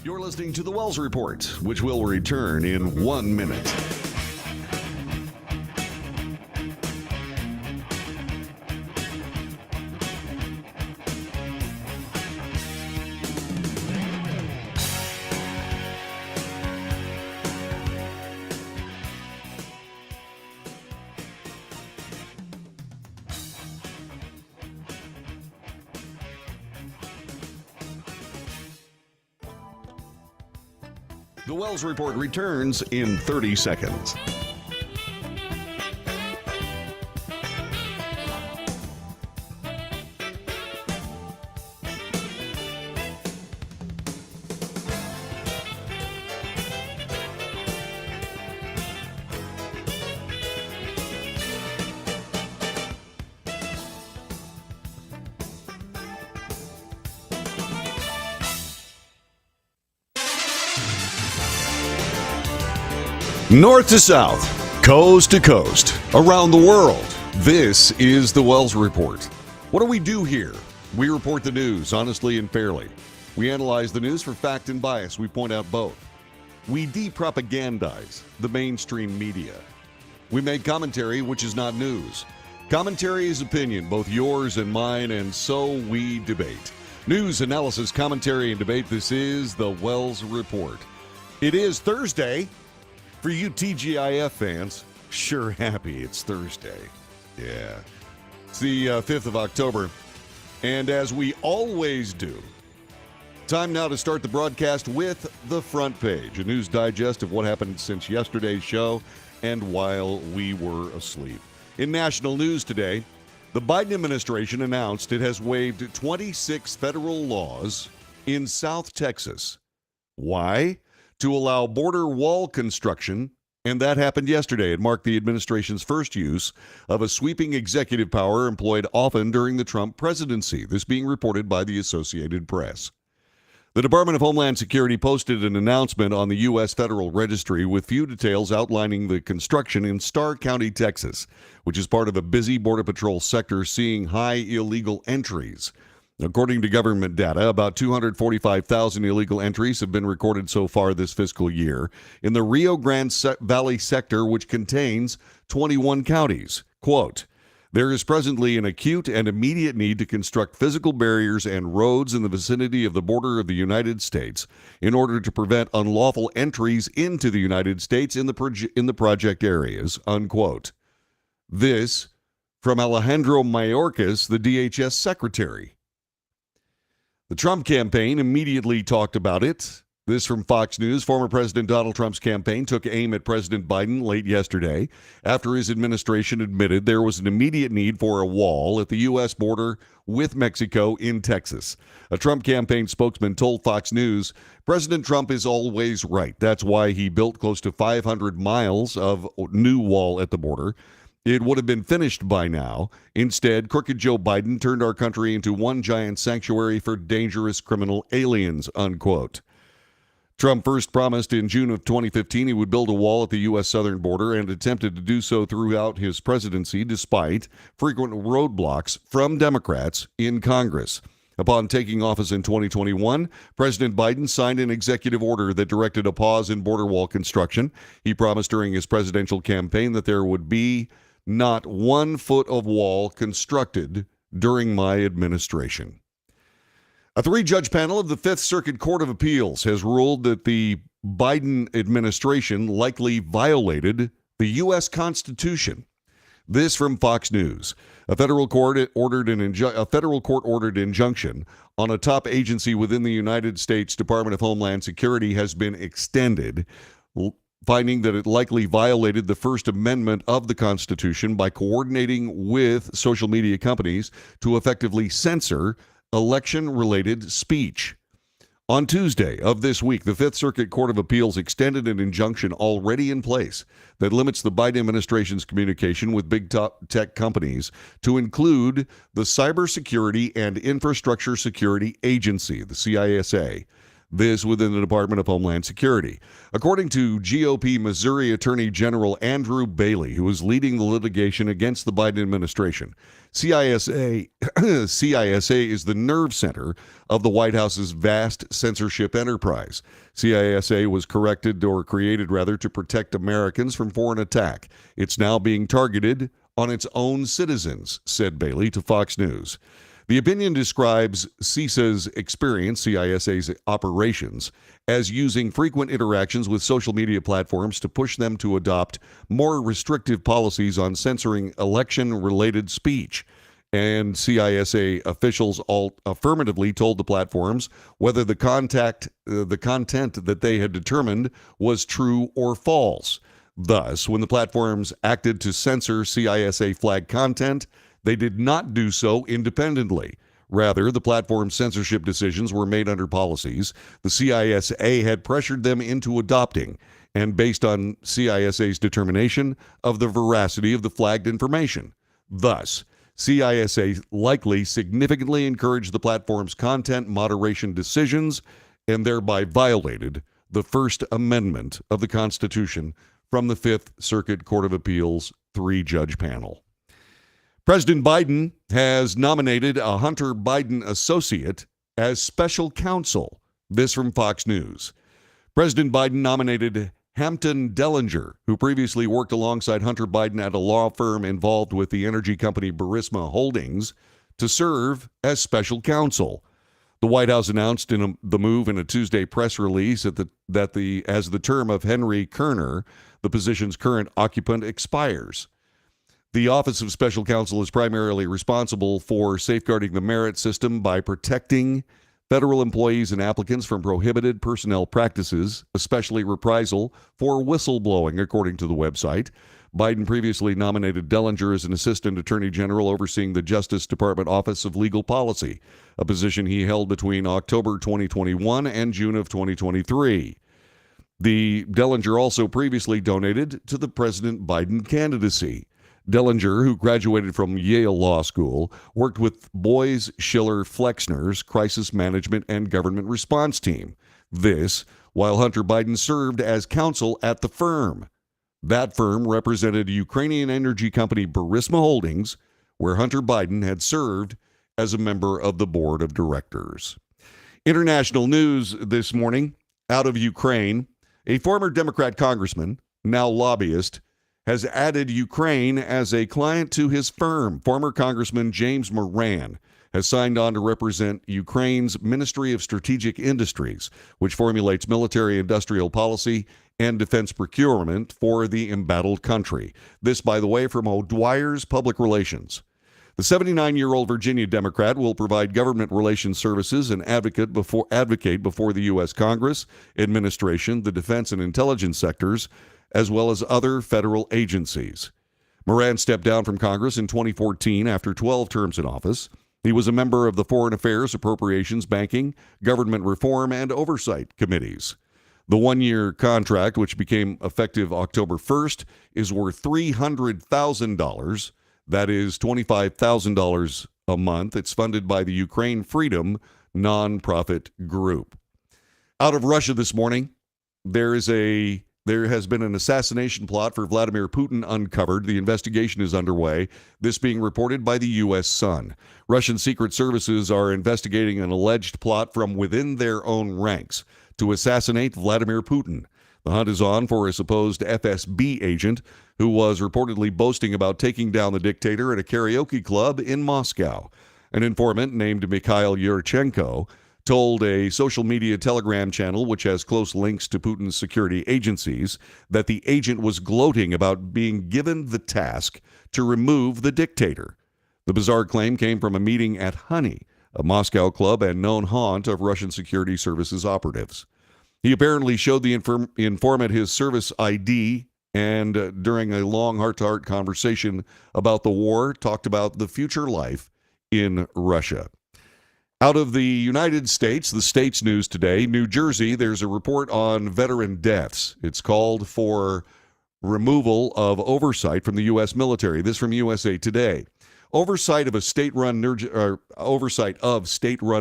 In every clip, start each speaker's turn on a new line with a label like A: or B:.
A: You're listening to The Wells Report, which will return in 1 minute. The Wells Report returns in 30 seconds. North to south, coast to coast, around the world, this is the Wells Report. What do we do here? We report the news honestly and fairly. We analyze the news for fact and bias. We point out both. We de-propagandize the mainstream media. We make commentary, which is not news. Commentary is opinion, both yours and mine, and so we debate. News, analysis, commentary, and debate. This is the Wells Report. It is Thursday. For you TGIF fans, sure happy it's Thursday. Yeah. It's the 5th of October. And as we always do, time now to start the broadcast with the front page, a news digest of what happened since yesterday's show and while we were asleep. In national news today, the Biden administration announced it has waived 26 federal laws in South Texas. Why? To allow border wall construction, and that happened yesterday. It marked the administration's first use of a sweeping executive power employed often during the Trump presidency, this being reported by the Associated Press. The Department of Homeland Security posted an announcement on the U.S. Federal Registry with few details outlining the construction in Starr County, Texas, which is part of a busy Border Patrol sector seeing high illegal entries. According to government data, about 245,000 illegal entries have been recorded so far this fiscal year in the Rio Grande Valley sector, which contains 21 counties. Quote, there is presently an acute and immediate need to construct physical barriers and roads in the vicinity of the border of the United States in order to prevent unlawful entries into the United States in the project areas, unquote. This from Alejandro Mayorkas, the DHS secretary. The Trump campaign immediately talked about it. This from Fox News. Former President Donald Trump's campaign took aim at President Biden late yesterday after his administration admitted there was an immediate need for a wall at the U.S. border with Mexico in Texas. A Trump campaign spokesman told Fox News, President Trump is always right. That's why he built close to 500 miles of new wall at the border. It would have been finished by now. Instead, crooked Joe Biden turned our country into one giant sanctuary for dangerous criminal aliens, unquote. Trump first promised in June of 2015 he would build a wall at the U.S. southern border and attempted to do so throughout his presidency despite frequent roadblocks from Democrats in Congress. Upon taking office in 2021, President Biden signed an executive order that directed a pause in border wall construction. He promised during his presidential campaign that there would be not 1 foot of wall constructed during my administration. A 3-judge panel of the Fifth Circuit Court of Appeals has ruled that the Biden administration likely violated the U.S. Constitution. This from Fox News. A federal court ordered injunction on a top agency within the United States Department of Homeland Security has been extended, finding that it likely violated the First Amendment of the Constitution by coordinating with social media companies to effectively censor election-related speech. On Tuesday of this week, the Fifth Circuit Court of Appeals extended an injunction already in place that limits the Biden administration's communication with big tech companies to include the Cybersecurity and Infrastructure Security Agency, the CISA. This within the Department of Homeland Security. According to GOP Missouri Attorney General Andrew Bailey, who is leading the litigation against the Biden administration, CISA is the nerve center of the White House's vast censorship enterprise. CISA was created to protect Americans from foreign attack. It's now being targeted on its own citizens, said Bailey to Fox News. The opinion describes CISA's experience, CISA's operations, as using frequent interactions with social media platforms to push them to adopt more restrictive policies on censoring election-related speech. And CISA officials affirmatively told the platforms whether the content that they had determined was true or false. Thus, when the platforms acted to censor CISA flag content, they did not do so independently. Rather, the platform's censorship decisions were made under policies the CISA had pressured them into adopting, and based on CISA's determination of the veracity of the flagged information. Thus, CISA likely significantly encouraged the platform's content moderation decisions and thereby violated the First Amendment of the Constitution from the Fifth Circuit Court of Appeals 3-judge panel. President Biden has nominated a Hunter Biden associate as special counsel. This from Fox News. President Biden nominated Hampton Dellinger, who previously worked alongside Hunter Biden at a law firm involved with the energy company Burisma Holdings, to serve as special counsel. The White House announced the move in a Tuesday press release as the term of Henry Kerner, the position's current occupant, expires. The Office of Special Counsel is primarily responsible for safeguarding the merit system by protecting federal employees and applicants from prohibited personnel practices, especially reprisal for whistleblowing, according to the website. Biden previously nominated Dellinger as an assistant attorney general overseeing the Justice Department Office of Legal Policy, a position he held between October 2021 and June of 2023. The Dellinger also previously donated to the President Biden candidacy. Dellinger, who graduated from Yale Law School, worked with Boies Schiller Flexner's Crisis Management and Government Response Team. This, while Hunter Biden served as counsel at the firm. That firm represented Ukrainian energy company Burisma Holdings, where Hunter Biden had served as a member of the board of directors. International news this morning out of Ukraine. A former Democrat congressman, now lobbyist, has added Ukraine as a client to his firm. Former Congressman James Moran has signed on to represent Ukraine's Ministry of Strategic Industries, which formulates military-industrial policy and defense procurement for the embattled country. This, by the way, from O'Dwyer's Public Relations. The 79-year-old Virginia Democrat will provide government relations services and advocate before the U.S. Congress, administration, the defense and intelligence sectors, as well as other federal agencies. Moran stepped down from Congress in 2014 after 12 terms in office. He was a member of the Foreign Affairs, Appropriations, Banking, Government Reform, and Oversight Committees. The one-year contract, which became effective October 1st, is worth $300,000. That is $25,000 a month. It's funded by the Ukraine Freedom nonprofit group. Out of Russia this morning, there has been an assassination plot for Vladimir Putin uncovered. The investigation is underway, this being reported by the U.S. Sun. Russian secret services are investigating an alleged plot from within their own ranks to assassinate Vladimir Putin. The hunt is on for a supposed FSB agent who was reportedly boasting about taking down the dictator at a karaoke club in Moscow. An informant named Mikhail Yurchenko told a social media Telegram channel, which has close links to Putin's security agencies, that the agent was gloating about being given the task to remove the dictator. The bizarre claim came from a meeting at Honey, a Moscow club and known haunt of Russian security services operatives. He apparently showed the informant his service ID and, during a long heart-to-heart conversation about the war, talked about the future life in Russia. Out of the United States, the state's news today, New Jersey, there's a report on veteran deaths. It's called for removal of oversight from the U.S. military. This from USA Today. Oversight of state-run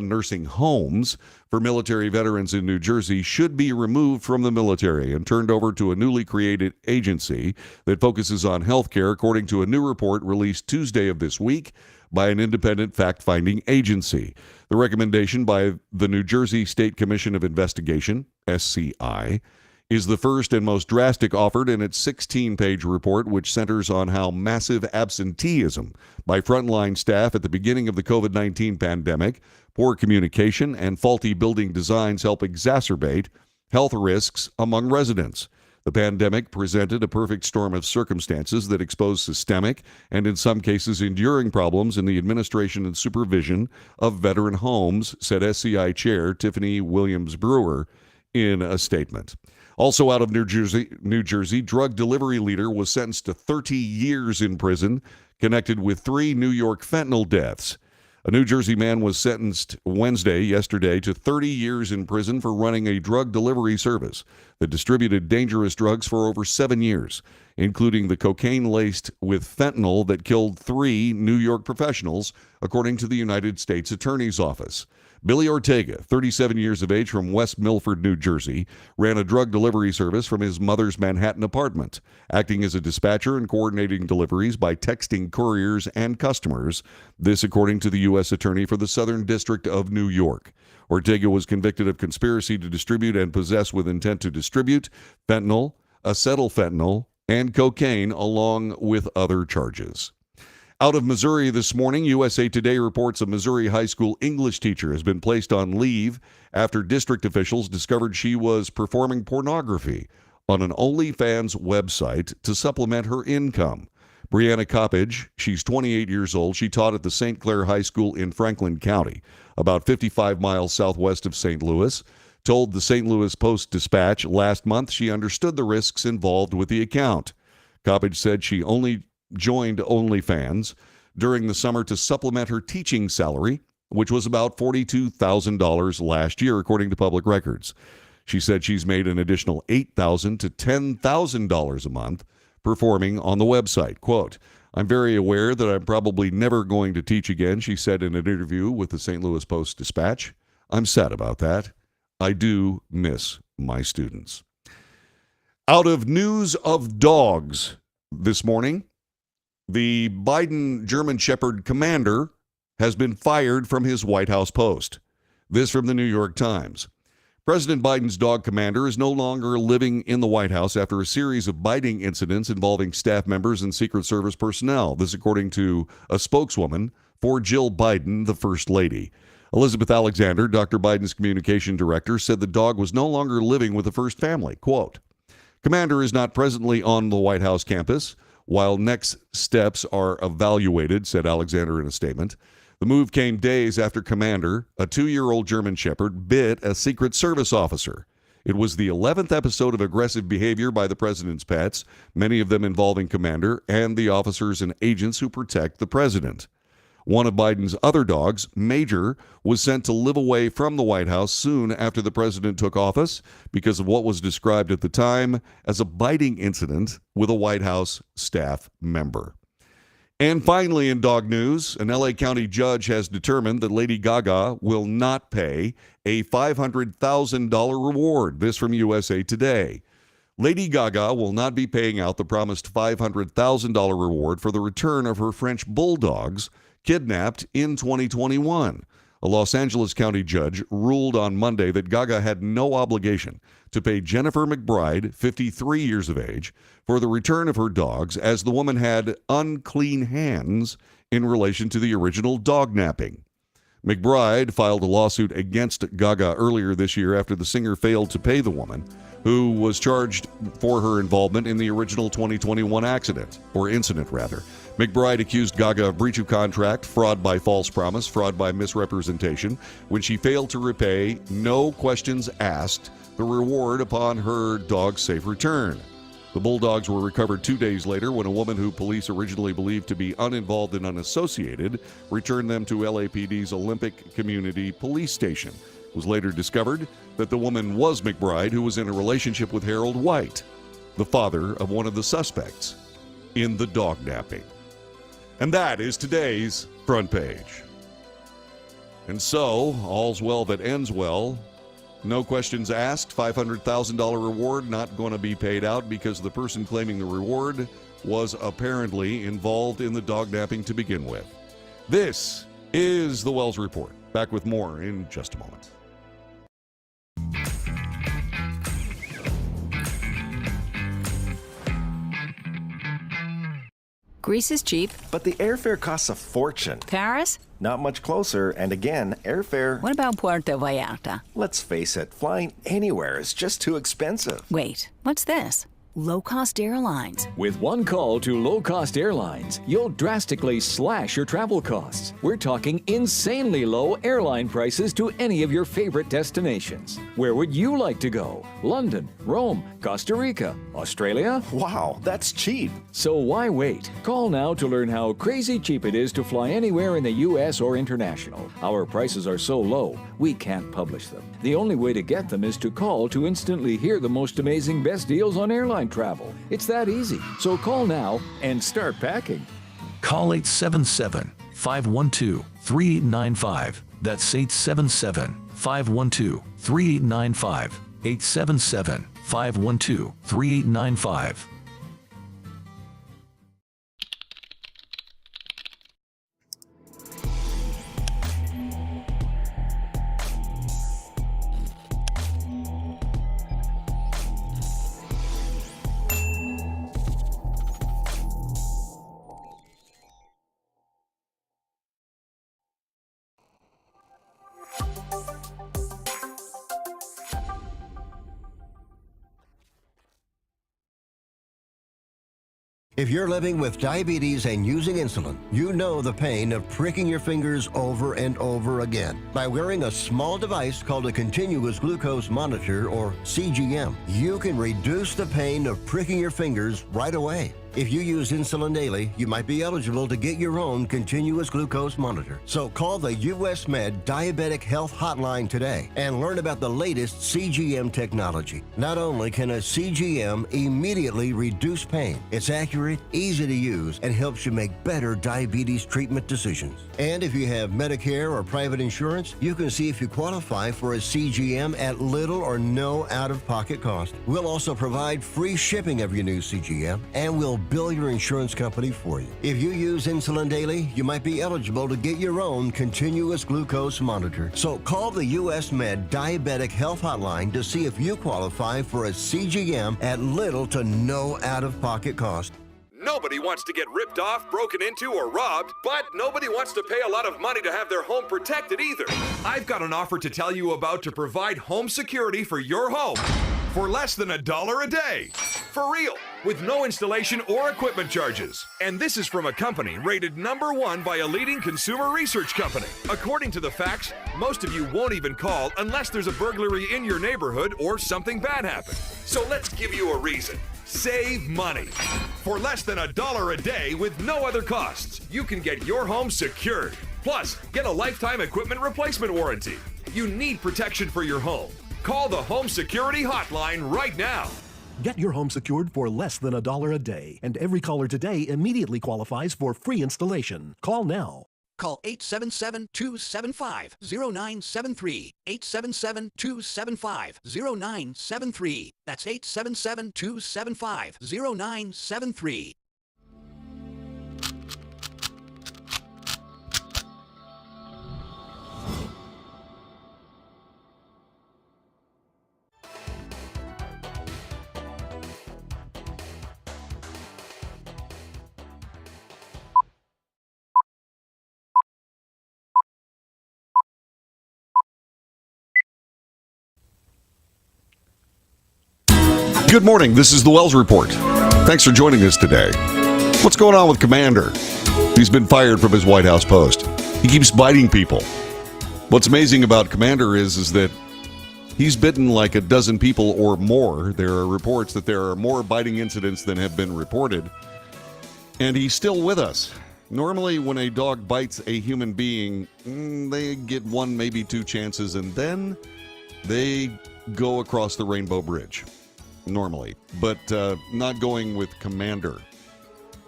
A: nursing homes for military veterans in New Jersey should be removed from the military and turned over to a newly created agency that focuses on health care, according to a new report released Tuesday of this week by an independent fact-finding agency. The recommendation by the New Jersey State Commission of Investigation, SCI, is the first and most drastic offered in its 16-page report, which centers on how massive absenteeism by frontline staff at the beginning of the COVID-19 pandemic, poor communication, and faulty building designs help exacerbate health risks among residents. The pandemic presented a perfect storm of circumstances that exposed systemic and, in some cases, enduring problems in the administration and supervision of veteran homes, said SCI Chair Tiffany Williams Brewer in a statement. Also out of New Jersey, drug delivery leader was sentenced to 30 years in prison, connected with 3 New York fentanyl deaths. A New Jersey man was sentenced yesterday, to 30 years in prison for running a drug delivery service that distributed dangerous drugs for over 7 years, including the cocaine laced with fentanyl that killed 3 New York professionals, according to the United States Attorney's Office. Billy Ortega, 37 years of age, from West Milford, New Jersey, ran a drug delivery service from his mother's Manhattan apartment, acting as a dispatcher and coordinating deliveries by texting couriers and customers. This, according to the U.S. Attorney for the Southern District of New York. Ortega was convicted of conspiracy to distribute and possess with intent to distribute fentanyl, acetylfentanyl, and cocaine, along with other charges. Out of Missouri this morning, USA Today reports a Missouri high school English teacher has been placed on leave after district officials discovered she was performing pornography on an OnlyFans website to supplement her income. Brianna Coppage, she's 28 years old. She taught at the St. Clair High School in Franklin County, about 55 miles southwest of St. Louis, told the St. Louis Post-Dispatch last month she understood the risks involved with the account. Coppage said she only joined OnlyFans during the summer to supplement her teaching salary, which was about $42,000 last year, according to public records. She said she's made an additional $8,000 to $10,000 a month performing on the website. Quote, "I'm very aware that I'm probably never going to teach again," she said in an interview with the St. Louis Post-Dispatch. "I'm sad about that. I do miss my students." Out of news of dogs this morning, the Biden German Shepherd commander has been fired from his White House post. This from the New York Times. President Biden's dog commander is no longer living in the White House after a series of biting incidents involving staff members and Secret Service personnel. This according to a spokeswoman for Jill Biden, the First Lady. Elizabeth Alexander, Dr. Biden's communication director, said the dog was no longer living with the First family. Quote, "Commander is not presently on the White House campus while next steps are evaluated," said Alexander in a statement. The move came days after Commander, a 2-year-old German Shepherd, bit a Secret Service officer. It was the 11th episode of aggressive behavior by the president's pets, many of them involving Commander and the officers and agents who protect the president. One of Biden's other dogs, Major, was sent to live away from the White House soon after the president took office because of what was described at the time as a biting incident with a White House staff member. And finally, in dog news, an LA County judge has determined that Lady Gaga will not pay a $500,000 reward. This from USA Today. Lady Gaga will not be paying out the promised $500,000 reward for the return of her French bulldogs kidnapped in 2021. A Los Angeles County judge ruled on Monday that Gaga had no obligation to pay Jennifer McBride, 53 years of age, for the return of her dogs, as the woman had unclean hands in relation to the original dog napping. McBride filed a lawsuit against Gaga earlier this year after the singer failed to pay the woman, who was charged for her involvement in the original 2021 incident. McBride accused Gaga of breach of contract, fraud by false promise, fraud by misrepresentation, when she failed to repay, no questions asked, the reward upon her dog's safe return. The bulldogs were recovered 2 days later when a woman who police originally believed to be uninvolved and unassociated returned them to LAPD's Olympic Community Police Station. It was later discovered that the woman was McBride, who was in a relationship with Harold White, the father of one of the suspects in the dog napping. And that is today's front page. And so, all's well that ends well. No questions asked, $500,000 reward not going to be paid out because the person claiming the reward was apparently involved in the dog napping to begin with. This is the Wells Report. Back with more in just a moment.
B: Greece is cheap.
C: But the airfare costs a fortune.
B: Paris?
C: Not much closer, and again, airfare...
B: What about Puerto Vallarta?
C: Let's face it, flying anywhere is just too expensive.
B: Wait, what's this? Low-cost airlines.
D: With one call to low-cost airlines, you'll drastically slash your travel costs. We're talking insanely low airline prices to any of your favorite destinations. Where would you like to go? London, Rome, Costa Rica, Australia?
C: Wow, that's cheap.
D: So why wait? Call now to learn how crazy cheap it is to fly anywhere in the U.S. or international. Our prices are so low, we can't publish them. The only way to get them is to call to instantly hear the most amazing best deals on airline travel. It's that easy. So call now and start packing.
E: Call 877-512-3895. That's 877-512-3895. 877-512-3895.
F: If you're living with diabetes and using insulin, you know the pain of pricking your fingers over and over again. By wearing a small device called a continuous glucose monitor, or CGM, you can reduce the pain of pricking your fingers right away. If you use insulin daily, you might be eligible to get your own continuous glucose monitor. So call the US Med Diabetic Health Hotline today and learn about the latest CGM technology. Not only can a CGM immediately reduce pain, it's accurate, easy to use, and helps you make better diabetes treatment decisions. And if you have Medicare or private insurance, you can see if you qualify for a CGM at little or no out-of-pocket cost. We'll also provide free shipping of your new CGM, and we'll bill your insurance company for you. If you use insulin daily, you might be eligible to get your own continuous glucose monitor. So call the US Med Diabetic Health Hotline to see if you qualify for a CGM at little to no out-of-pocket cost.
G: Nobody wants to get ripped off, broken into, or robbed, but nobody wants to pay a lot of money to have their home protected either. I've got an offer to tell you about to provide home security for your home for less than $1 a day. For real, with no installation or equipment charges. And this is from a company rated #1 by a leading consumer research company. According to the facts, most of you won't even call unless there's a burglary in your neighborhood or something bad happened. So let's give you a reason. Save money. For less than $1 a day with no other costs, you can get your home secured. Plus, get a lifetime equipment replacement warranty. You need protection for your home. Call the Home Security Hotline right now.
H: Get your home secured for less than $1 a day, and every caller today immediately qualifies for free installation. Call now.
I: Call 877-275-0973. 877-275-0973. That's 877-275-0973.
A: Good morning. This is the Wells Report. Thanks for joining us today. What's going on with Commander? He's been fired from his White House post. He keeps biting people. What's amazing about Commander is that he's bitten like a dozen people or more. There are reports that there are more biting incidents than have been reported. And he's still with us. Normally, when a dog bites a human being, they get one, maybe two chances, and then they go across the Rainbow Bridge. Normally, but not going with Commander.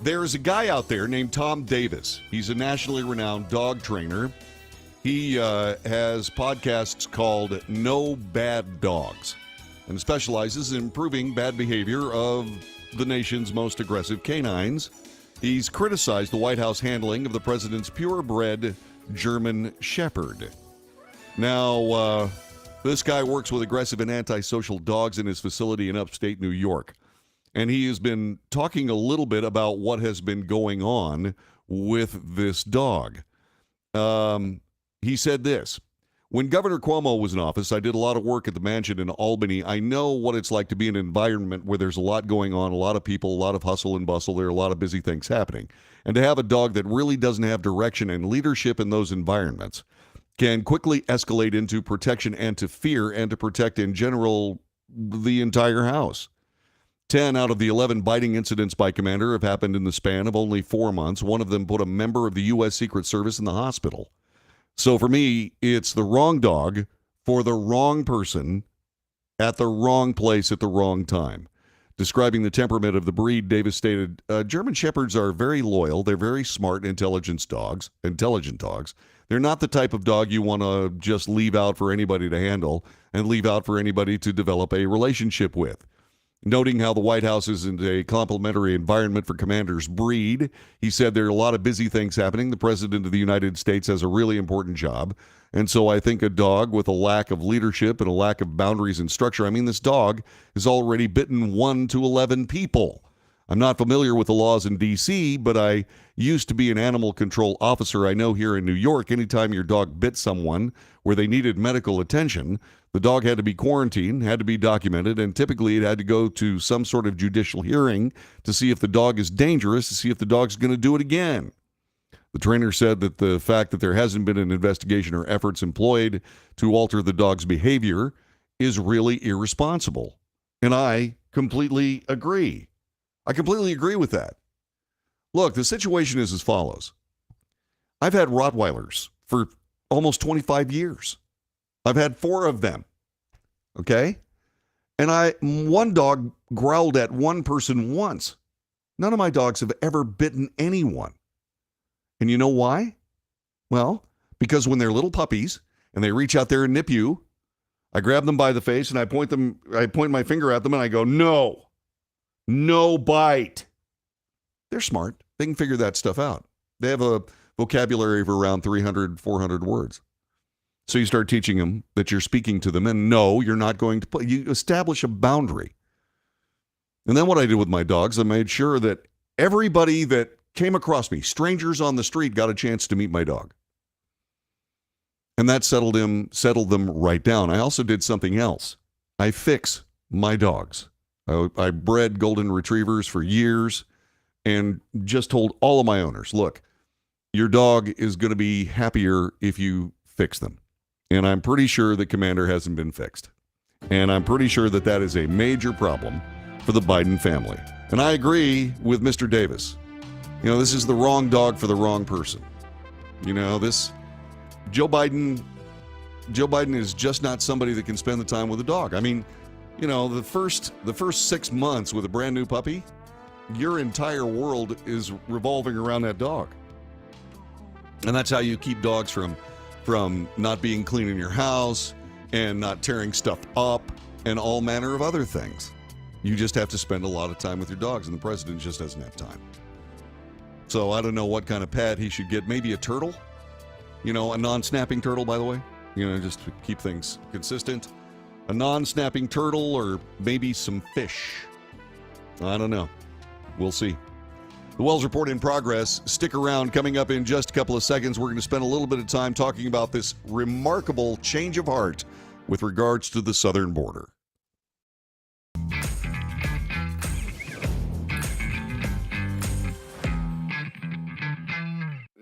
A: There's a guy out there named Tom Davis. He's a nationally renowned dog trainer. He has podcasts called No Bad Dogs and specializes in improving bad behavior of the nation's most aggressive canines. He's criticized the White House handling of the president's purebred German Shepherd. Now, this guy works with aggressive and antisocial dogs in his facility in upstate New York. And he has been talking a little bit about what has been going on with this dog. He said this: when Governor Cuomo was in office, I did a lot of work at the mansion in Albany. I know what it's like to be in an environment where there's a lot going on, a lot of people, a lot of hustle and bustle. There are a lot of busy things happening. And to have a dog that really doesn't have direction and leadership in those environments can quickly escalate into protection and to fear and to protect, in general, the entire house. 10 out of the 11 biting incidents by Commander have happened in the span of only 4 months. One of them put a member of the U.S. Secret Service in the hospital. So for me, it's the wrong dog for the wrong person at the wrong place at the wrong time. Describing the temperament of the breed, Davis stated, German Shepherds are very loyal. They're very smart, intelligent dogs. They're not the type of dog you want to just leave out for anybody to handle and leave out for anybody to develop a relationship with. Noting how the White House is in a complimentary environment for Commander's breed, he said there are a lot of busy things happening. The President of the United States has a really important job. And so I think a dog with a lack of leadership and a lack of boundaries and structure, I mean, this dog has already bitten 1 to 11 people. I'm not familiar with the laws in D.C., but I used to be an animal control officer. I know here in New York, anytime your dog bit someone where they needed medical attention, the dog had to be quarantined, had to be documented, and typically it had to go to some sort of judicial hearing to see if the dog is dangerous, to see if the dog's going to do it again. The trainer said that the fact that there hasn't been an investigation or efforts employed to alter the dog's behavior is really irresponsible. And I completely agree. I completely agree with that. Look, the situation is as follows. I've had Rottweilers for almost 25 years. I've had 4 of them. Okay? And one dog growled at one person once. None of my dogs have ever bitten anyone. And you know why? Well, because when they're little puppies and they reach out there and nip you, I grab them by the face and I point my finger at them and I go, no bite. They're smart. They can figure that stuff out. They have a vocabulary of around 300, 400 words. So you start teaching them that you're speaking to them, and no, you're not going to you establish a boundary. And then what I did with my dogs, I made sure that everybody that came across me, strangers on the street, got a chance to meet my dog. And that settled them right down. I also did something else. I fix my dogs. I bred golden retrievers for years and just told all of my owners, look, your dog is going to be happier if you fix them. And I'm pretty sure that Commander hasn't been fixed. And I'm pretty sure that that is a major problem for the Biden family. And I agree with Mr. Davis. You know, this is the wrong dog for the wrong person. You know, Joe Biden is just not somebody that can spend the time with a dog. I mean, you know, the first 6 months with a brand new puppy, your entire world is revolving around that dog. And that's how you keep dogs from not being clean in your house and not tearing stuff up and all manner of other things. You just have to spend a lot of time with your dogs, and the president just doesn't have time. So I don't know what kind of pet he should get. Maybe a turtle, you know, a non-snapping turtle, by the way, you know, just to keep things consistent. A non-snapping turtle, or maybe some fish. I don't know. We'll see. The Wells Report in progress. Stick around. Coming up in just a couple of seconds, we're going to spend a little bit of time talking about this remarkable change of heart with regards to the southern border.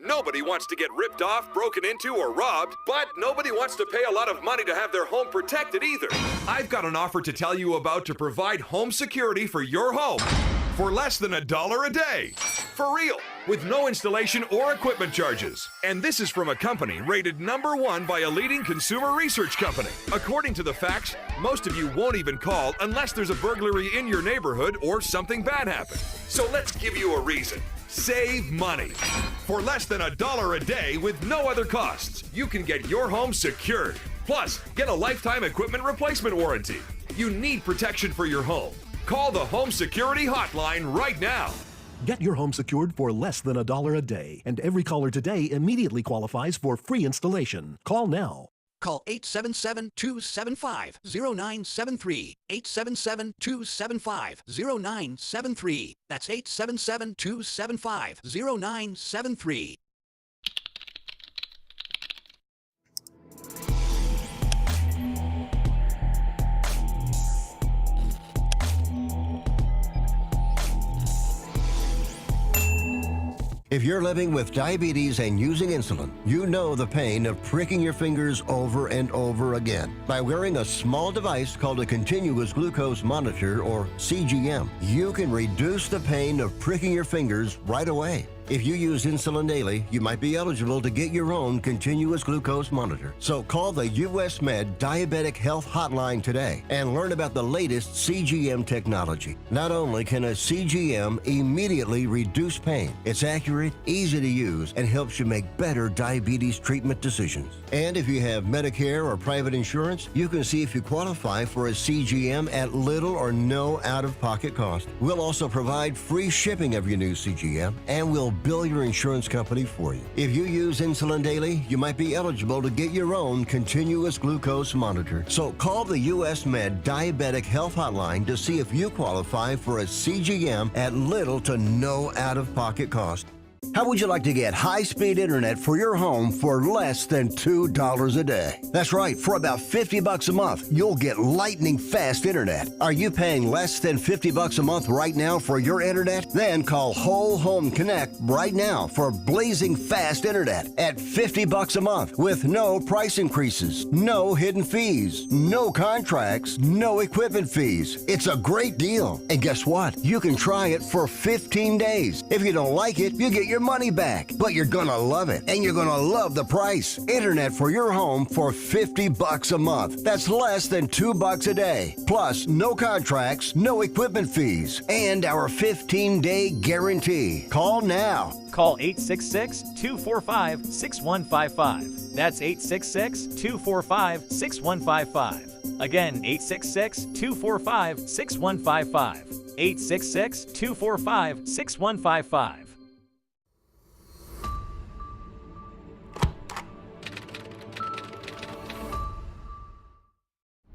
G: Nobody wants to get ripped off, broken into, or robbed, but nobody wants to pay a lot of money to have their home protected either. I've got an offer to tell you about to provide home security for your home for less than $1 a day. For real. with no installation or equipment charges. And this is from a company rated #1 by a leading consumer research company. According to the facts, most of you won't even call unless there's a burglary in your neighborhood or something bad happened. So let's give you a reason. Save money. For less than $1 a day with no other costs, you can get your home secured. Plus, get a lifetime equipment replacement warranty. You need protection for your home. Call the Home Security Hotline right now.
H: Get your home secured for less than $1 a day, and every caller today immediately qualifies for free installation. Call now.
I: Call 877-275-0973. 877-275-0973. That's 877-275-0973.
F: If you're living with diabetes and using insulin, you know the pain of pricking your fingers over and over again. By wearing a small device called a continuous glucose monitor, or CGM, you can reduce the pain of pricking your fingers right away. If you use insulin daily, you might be eligible to get your own continuous glucose monitor. So call the US Med Diabetic Health Hotline today and learn about the latest CGM technology. Not only can a CGM immediately reduce pain, it's accurate, easy to use, and helps you make better diabetes treatment decisions. And if you have Medicare or private insurance, you can see if you qualify for a CGM at little or no out-of-pocket cost. We'll also provide free shipping of your new CGM, and we'll bill your insurance company for you. If you use insulin daily, you might be eligible to get your own continuous glucose monitor. So call the US Med Diabetic Health Hotline to see if you qualify for a CGM at little to no out-of-pocket cost. How would you like to get high-speed internet for your home for less than $2 a day? That's right, for about $50 a month, you'll get lightning-fast internet. Are you paying less than $50 a month right now for your internet? Then call Whole Home Connect right now for blazing fast internet at $50 a month with no price increases, no hidden fees, no contracts, no equipment fees. It's a great deal. And guess what? You can try it for 15 days. If you don't like it, you get your money back, but you're gonna love it, and you're gonna love the price. Internet for your home for $50 a month. That's less than $2 a day. Plus, no contracts, no equipment fees, and our 15-day guarantee. Call now.
J: Call 866-245-6155. That's 866-245-6155. Again, 866-245-6155. 866-245-6155.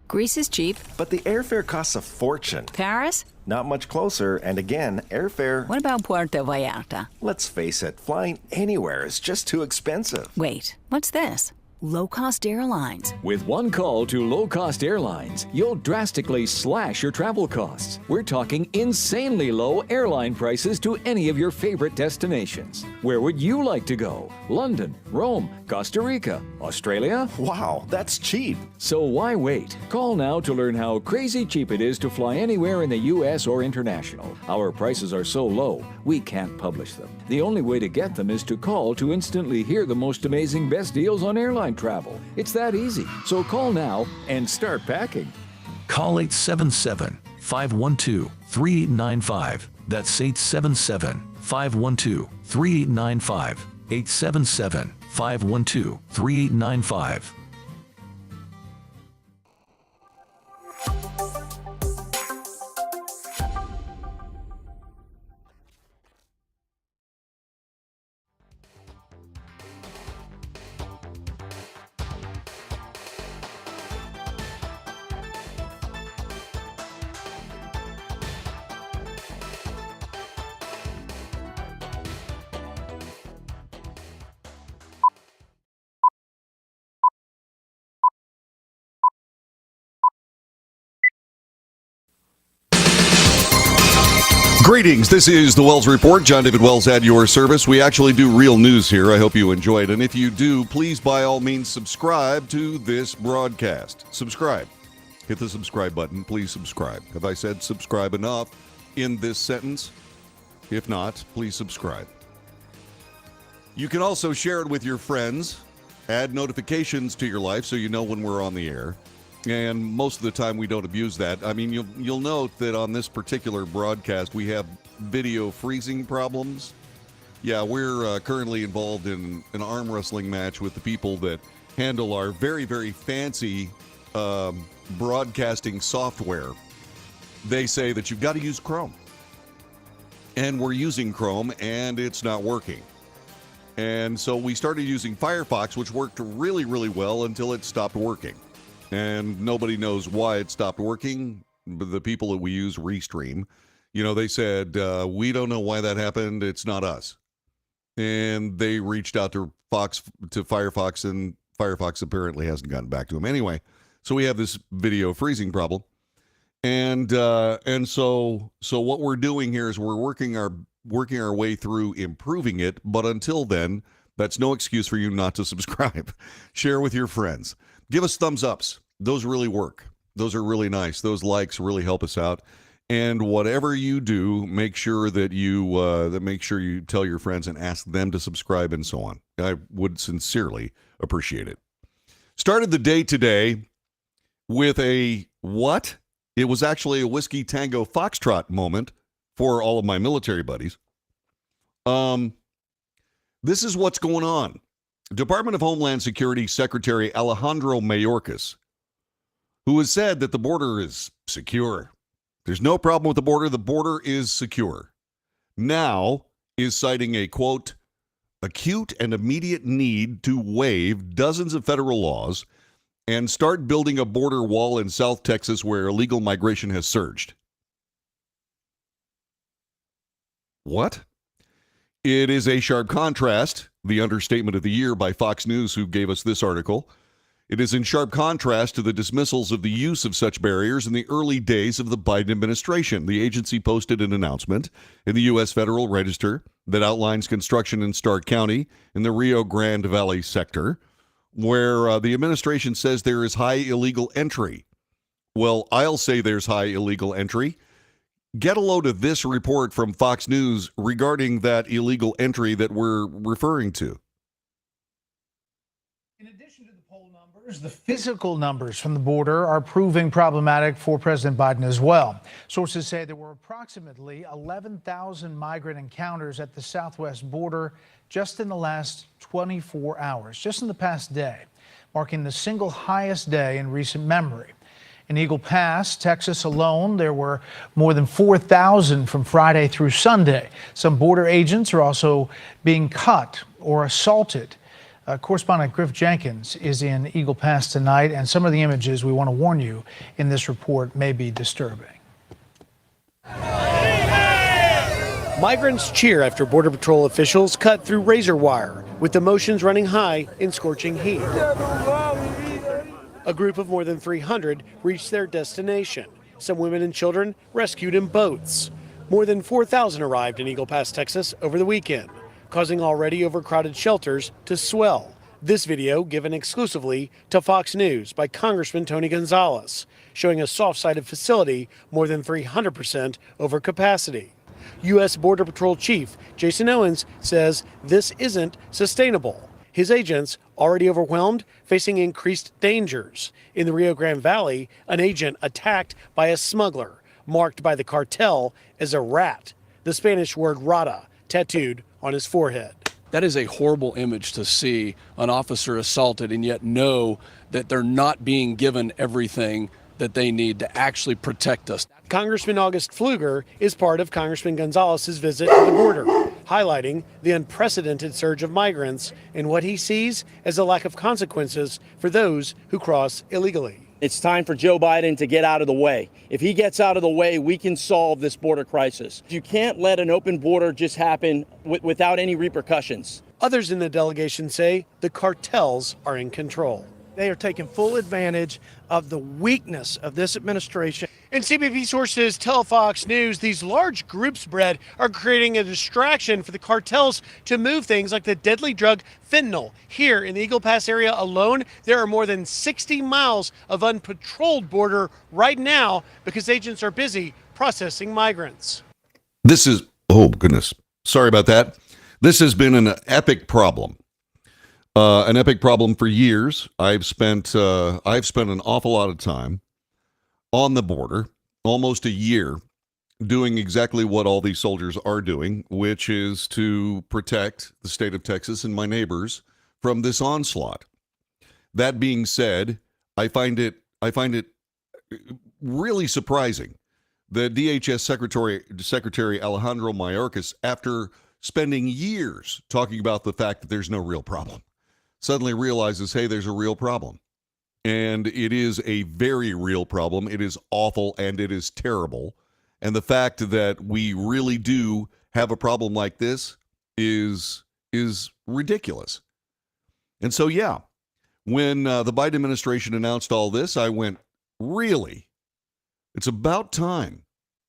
B: Greece is cheap.
C: But the airfare costs a fortune.
B: Paris?
C: Not much closer, and again, airfare...
B: What about Puerto Vallarta?
C: Let's face it, flying anywhere is just too expensive.
B: Wait, what's this? Low-cost airlines.
D: With one call to low-cost airlines, you'll drastically slash your travel costs. We're talking insanely low airline prices to any of your favorite destinations. Where would you like to go? London, Rome, Costa Rica, Australia?
C: Wow, that's cheap.
D: So why wait? Call now to learn how crazy cheap it is to fly anywhere in the U.S. or international. Our prices are so low, we can't publish them. The only way to get them is to call to instantly hear the most amazing best deals on airline travel. It's that easy. So call now and start packing.
E: Call 877-512-3895. That's 877-512-3895. 877-512-3895.
A: Greetings. This is the Wells Report. John David Wells at your service. We actually do real news here. I hope you enjoy it. And if you do, please by all means subscribe to this broadcast. Subscribe. Hit the subscribe button. Please subscribe. Have I said subscribe enough in this sentence? If not, please subscribe. You can also share it with your friends, add notifications to your life so you know when we're on the air. And most of the time we don't abuse that. I mean, you'll note that on this particular broadcast we have video freezing problems. Yeah, we're currently involved in an arm wrestling match with the people that handle our very, very fancy broadcasting software. They say that you've got to use Chrome. And we're using Chrome, and it's not working. And so we started using Firefox, which worked really, really well until it stopped working. And nobody knows why it stopped working. The people that we use, Restream, they said, we don't know why that happened. It's not us. And they reached out to Firefox, and Firefox apparently hasn't gotten back to them. Anyway, so we have this video freezing problem. And so what we're doing here is we're working our way through improving it. But until then, that's no excuse for you not to subscribe. Share with your friends. Give us thumbs ups. Those really work. Those are really nice. Those likes really help us out. And whatever you do, make sure that you tell your friends and ask them to subscribe and so on. I would sincerely appreciate it. Started the day today with a what? It was actually a Whiskey Tango Foxtrot moment for all of my military buddies. This is what's going on. Department of Homeland Security Secretary Alejandro Mayorkas, who has said that the border is secure. There's no problem with the border. The border is secure. Now is citing a, quote, acute and immediate need to waive dozens of federal laws and start building a border wall in South Texas where illegal migration has surged. What? It is a sharp contrast, the understatement of the year by Fox News, who gave us this article. It is in sharp contrast to the dismissals of the use of such barriers in the early days of the Biden administration. The agency posted an announcement in the U.S. Federal Register that outlines construction in Stark County in the Rio Grande Valley sector, where the administration says there is high illegal entry. Well, I'll say there's high illegal entry. Get a load of this report from Fox News regarding that illegal entry that we're referring to.
K: In addition to the poll numbers, the physical numbers from the border are proving problematic for President Biden as well. Sources say there were approximately 11,000 migrant encounters at the southwest border just in the last 24 hours, just in the past day, marking the single highest day in recent memory. In Eagle Pass, Texas alone, there were more than 4,000 from Friday through Sunday. Some border agents are also being cut or assaulted. Correspondent Griff Jenkins is in Eagle Pass tonight, and some of the images we want to warn you in this report may be disturbing.
L: Migrants cheer after Border Patrol officials cut through razor wire, with emotions running high in scorching heat. A group of more than 300 reached their destination. Some women and children rescued in boats. More than 4,000 arrived in Eagle Pass, Texas over the weekend, causing already overcrowded shelters to swell. This video given exclusively to Fox News by Congressman Tony Gonzalez, showing a soft-sided facility more than 300% over capacity. U.S. Border Patrol Chief Jason Owens says this isn't sustainable. His agents, already overwhelmed, facing increased dangers. In the Rio Grande Valley, an agent attacked by a smuggler, marked by the cartel as a rat, the Spanish word rata tattooed on his forehead.
M: That is a horrible image to see an officer assaulted and yet know that they're not being given everything that they need to actually protect us.
L: Congressman August Pfluger is part of Congressman Gonzalez's visit to the border, highlighting the unprecedented surge of migrants and what he sees as a lack of consequences for those who cross illegally.
N: It's time for Joe Biden to get out of the way. If he gets out of the way, we can solve this border crisis. You can't let an open border just happen without any repercussions.
L: Others in the delegation say the cartels are in control.
O: They are taking full advantage of the weakness of this administration.
L: And CBP sources tell Fox News these large group spread are creating a distraction for the cartels to move things like the deadly drug fentanyl. Here in the Eagle Pass area alone, there are more than 60 miles of unpatrolled border right now because agents are busy processing migrants.
A: This is, oh goodness, sorry about that. This has been an epic problem. An epic problem for years. I've spent an awful lot of time on the border, almost a year, doing exactly what all these soldiers are doing, which is to protect the state of Texas and my neighbors from this onslaught. That being said, I find it really surprising that DHS Secretary Alejandro Mayorkas, after spending years talking about the fact that there's no real problem, suddenly realizes, hey, there's a real problem. And it is a very real problem. It is awful and it is terrible. And the fact that we really do have a problem like this is ridiculous. And so, yeah, when the Biden administration announced all this, I went, really? It's about time.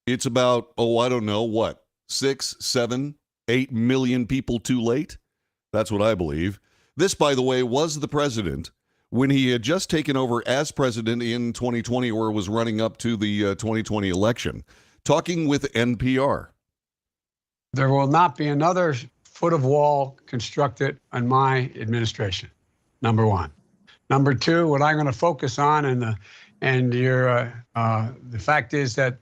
A: It's about, I don't know, what, 6, 7, 8 million people too late? That's what I believe. This, by the way, was the president when he had just taken over as president in 2020 or was running up to the 2020 election, talking with NPR.
P: There will not be another foot of wall constructed on my administration, number one. Number two, what I'm going to focus on, the fact is that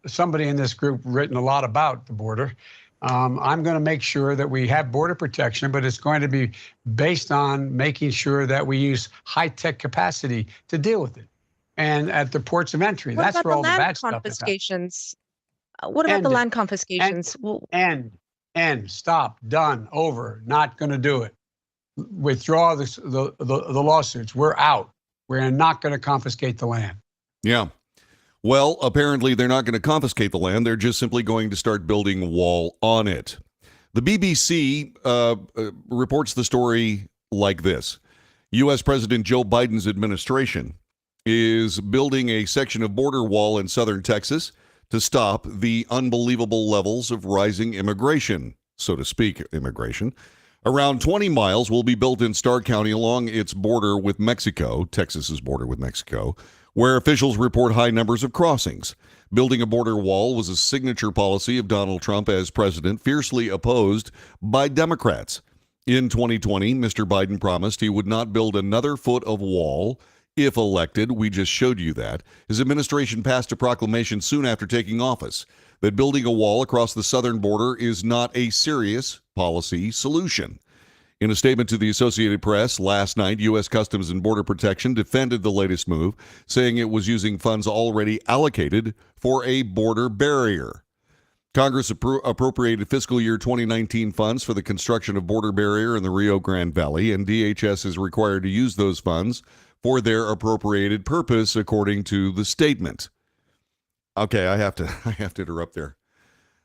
P: somebody in this group written a lot about the border. I'm going to make sure that we have border protection, but it's going to be based on making sure that we use high-tech capacity to deal with it. And at the ports of entry, that's where all the bad stuff is happening.
Q: What about the land confiscations?
P: Stop, done, over, not going to do it. Withdraw the lawsuits. We're out. We're not going to confiscate the land.
A: Yeah. Well, apparently they're not going to confiscate the land. They're just simply going to start building a wall on it. The BBC reports the story like this. U.S. President Joe Biden's administration is building a section of border wall in southern Texas to stop the unbelievable levels of rising immigration, so to speak, immigration. Around 20 miles will be built in Starr County along its border with Mexico, Texas's border with Mexico, where officials report high numbers of crossings. Building a border wall was a signature policy of Donald Trump as president, fiercely opposed by Democrats. In 2020, Mr. Biden promised he would not build another foot of wall if elected. We just showed you that. His administration passed a proclamation soon after taking office that building a wall across the southern border is not a serious policy solution. In a statement to the Associated Press last night, U.S. Customs and Border Protection defended the latest move, saying it was using funds already allocated for a border barrier. Congress appropriated fiscal year 2019 funds for the construction of border barrier in the Rio Grande Valley, and DHS is required to use those funds for their appropriated purpose, according to the statement. Okay, I have to interrupt there.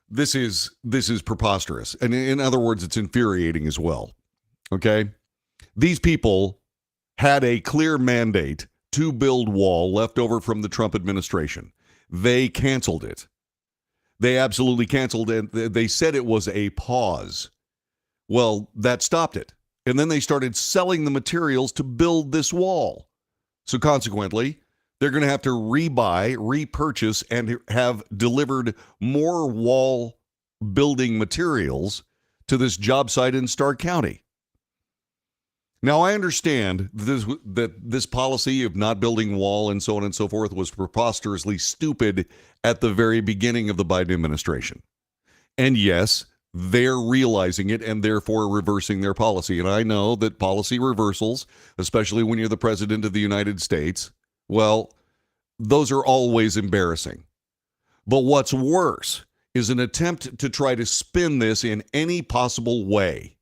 A: This is preposterous, and in other words, it's infuriating as well. Okay? These people had a clear mandate to build wall left over from the Trump administration. They canceled it. They absolutely canceled it. They said it was a pause. Well, that stopped it. And then they started selling the materials to build this wall. So consequently, they're going to have to rebuy, repurchase, and have delivered more wall building materials to this job site in Starr County. Now, I understand that this policy of not building wall and so on and so forth was preposterously stupid at the very beginning of the Biden administration. And yes, they're realizing it and therefore reversing their policy. And I know that policy reversals, especially when you're the president of the United States, well, those are always embarrassing. But what's worse is an attempt to try to spin this in any possible way.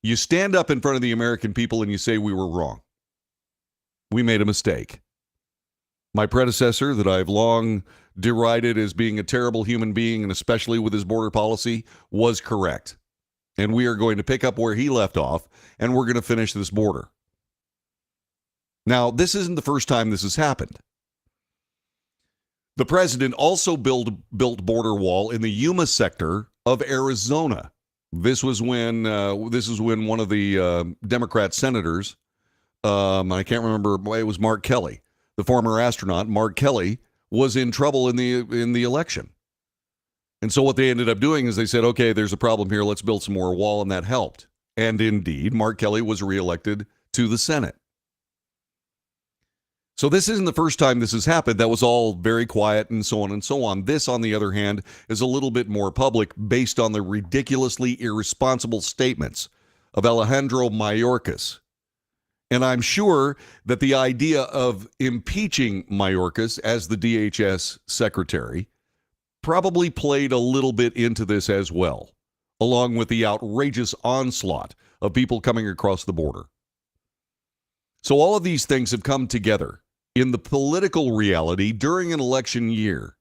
A: You stand up in front of the American people and you say we were wrong. We made a mistake. My predecessor, that I've long derided as being a terrible human being, and especially with his border policy, was correct. And we are going to pick up where he left off, and we're going to finish this border. Now, this isn't the first time this has happened. The president also built border wall in the Yuma sector of Arizona. This was when one of the Democrat senators, I can't remember, it was Mark Kelly, the former astronaut, Mark Kelly, was in trouble in the election. And so what they ended up doing is they said, okay, there's a problem here. Let's build some more wall. And that helped. And indeed, Mark Kelly was reelected to the Senate. So this isn't the first time this has happened. That was all very quiet and so on and so on. This, on the other hand, is a little bit more public based on the ridiculously irresponsible statements of Alejandro Mayorkas. And I'm sure that the idea of impeaching Mayorkas as the DHS secretary probably played a little bit into this as well, along with the outrageous onslaught of people coming across the border. So all of these things have come together in the political reality during an election year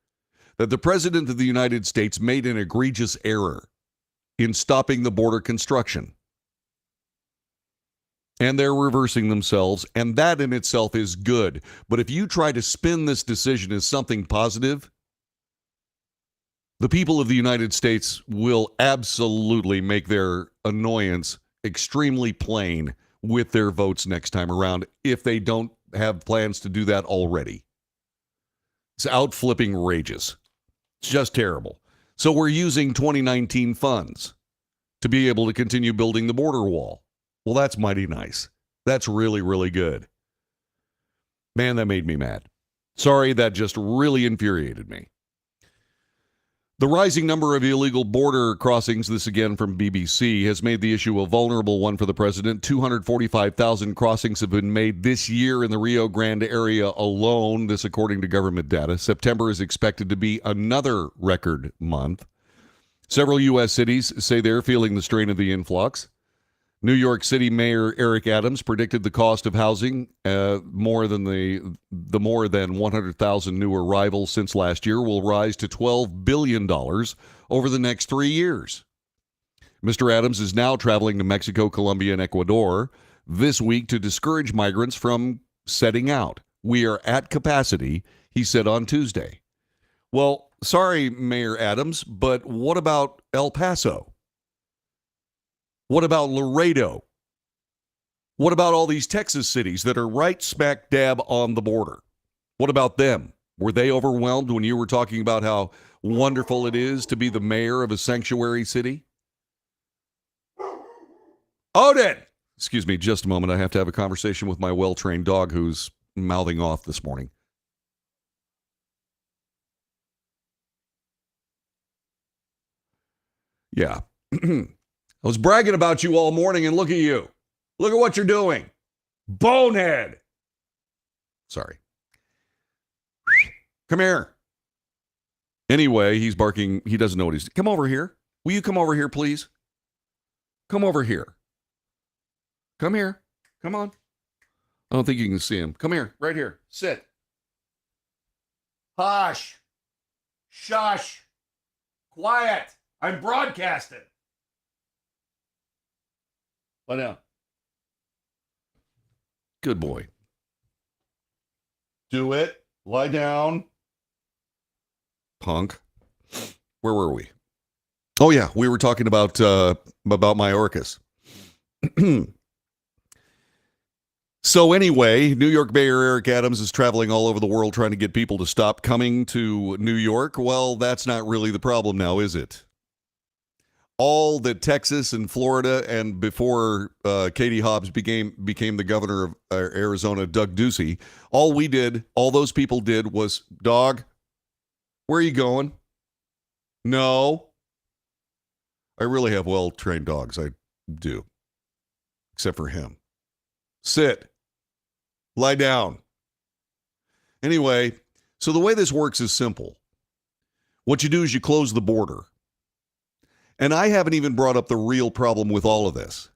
A: that the President of the United States made an egregious error in stopping the border construction. And they're reversing themselves, and that in itself is good. But if you try to spin this decision as something positive, the people of the United States will absolutely make their annoyance extremely plain with their votes next time around if they don't have plans to do that already. It's out-flipping rages. It's just terrible. So we're using 2019 funds to be able to continue building the border wall. Well, that's mighty nice. That's really, really good. Man, that made me mad. Sorry, that just really infuriated me. The rising number of illegal border crossings, this again from BBC, has made the issue a vulnerable one for the president. 245,000 crossings have been made this year in the Rio Grande area alone, this according to government data. September is expected to be another record month. Several U.S. cities say they're feeling the strain of the influx. New York City Mayor Eric Adams predicted the cost of housing, more than 100,000 new arrivals since last year, will rise to $12 billion over the next 3 years. Mr. Adams is now traveling to Mexico, Colombia, and Ecuador this week to discourage migrants from setting out. We are at capacity, he said on Tuesday. Well, sorry, Mayor Adams, but what about El Paso? What about Laredo? What about all these Texas cities that are right smack dab on the border? What about them? Were they overwhelmed when you were talking about how wonderful it is to be the mayor of a sanctuary city? Odin! Excuse me, just a moment. I have to have a conversation with my well-trained dog who's mouthing off this morning. Yeah. I was bragging about you all morning, and look at you. Look at what you're doing. Bonehead. Sorry. Come here. Anyway, he's barking. He doesn't know what he's... Come over here. Will you come over here, please? Come over here. Come here. Come on. I don't think you can see him. Come here. Right here. Sit. Hush. Shush. Quiet. I'm broadcasting. Lie down. Good boy. Do it. Lie down. Punk. Where were we? Oh, yeah. We were talking about Mayorkas. So anyway, New York Mayor Eric Adams is traveling all over the world trying to get people to stop coming to New York. Well, that's not really the problem now, is it? All that Texas and Florida, and before Katie Hobbs became the governor of Arizona, Doug Ducey, all those people did was, dog, where are you going? No. I really have well-trained dogs. I do. Except for him. Sit. Lie down. Anyway, so the way this works is simple. What you do is you close the border. And I haven't even brought up the real problem with all of this.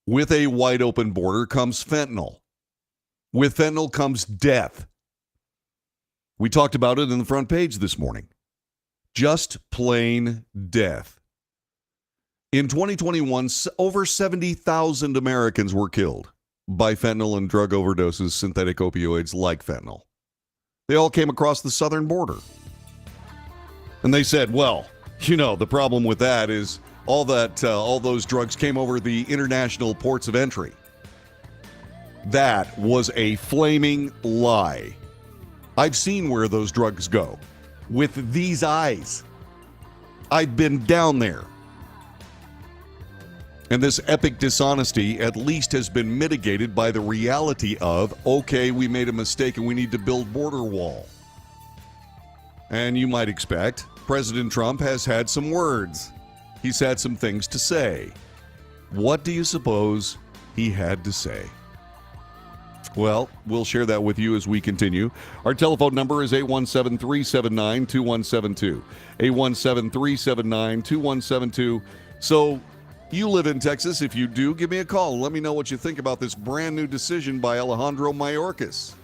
A: With a wide open border comes fentanyl. With fentanyl comes death. We talked about it in the front page this morning. Just plain death. In 2021, over 70,000 Americans were killed by fentanyl and drug overdoses, synthetic opioids like fentanyl. They all came across the southern border. And they said, well, you know, the problem with that is all those drugs came over the international ports of entry. That was a flaming lie. I've seen where those drugs go with these eyes. I've been down there. And this epic dishonesty at least has been mitigated by the reality of, okay, we made a mistake and we need to build border wall. And you might expect President Trump has had some words. He's had some things to say. What do you suppose he had to say? Well, we'll share that with you as we continue. Our telephone number is 817-379-2172. 817-379-2172. So you live in Texas. If you do, give me a call and let me know what you think about this brand new decision by Alejandro Mayorkas.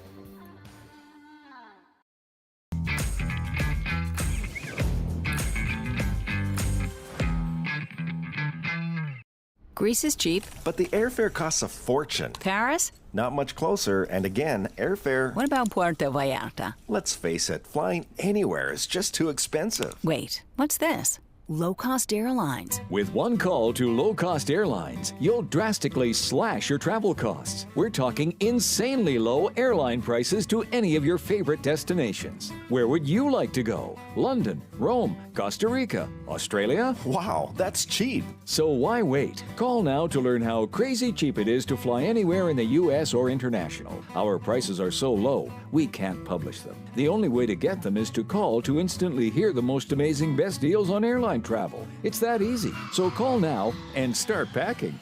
B: Greece is cheap.
C: But the airfare costs a fortune.
B: Paris?
C: Not much closer, and again, airfare...
B: What about Puerto Vallarta?
C: Let's face it, flying anywhere is just too expensive.
B: Wait, what's this? Low-cost airlines.
D: With one call to low-cost airlines, you'll drastically slash your travel costs. We're talking insanely low airline prices to any of your favorite destinations. Where would you like to go? London, Rome, Costa Rica, Australia?
C: Wow, that's cheap.
D: So why wait? Call now to learn how crazy cheap it is to fly anywhere in the U.S. or international. Our prices are so low, we can't publish them. The only way to get them is to call to instantly hear the most amazing best deals on airline travel. It's that easy. So call now and start packing.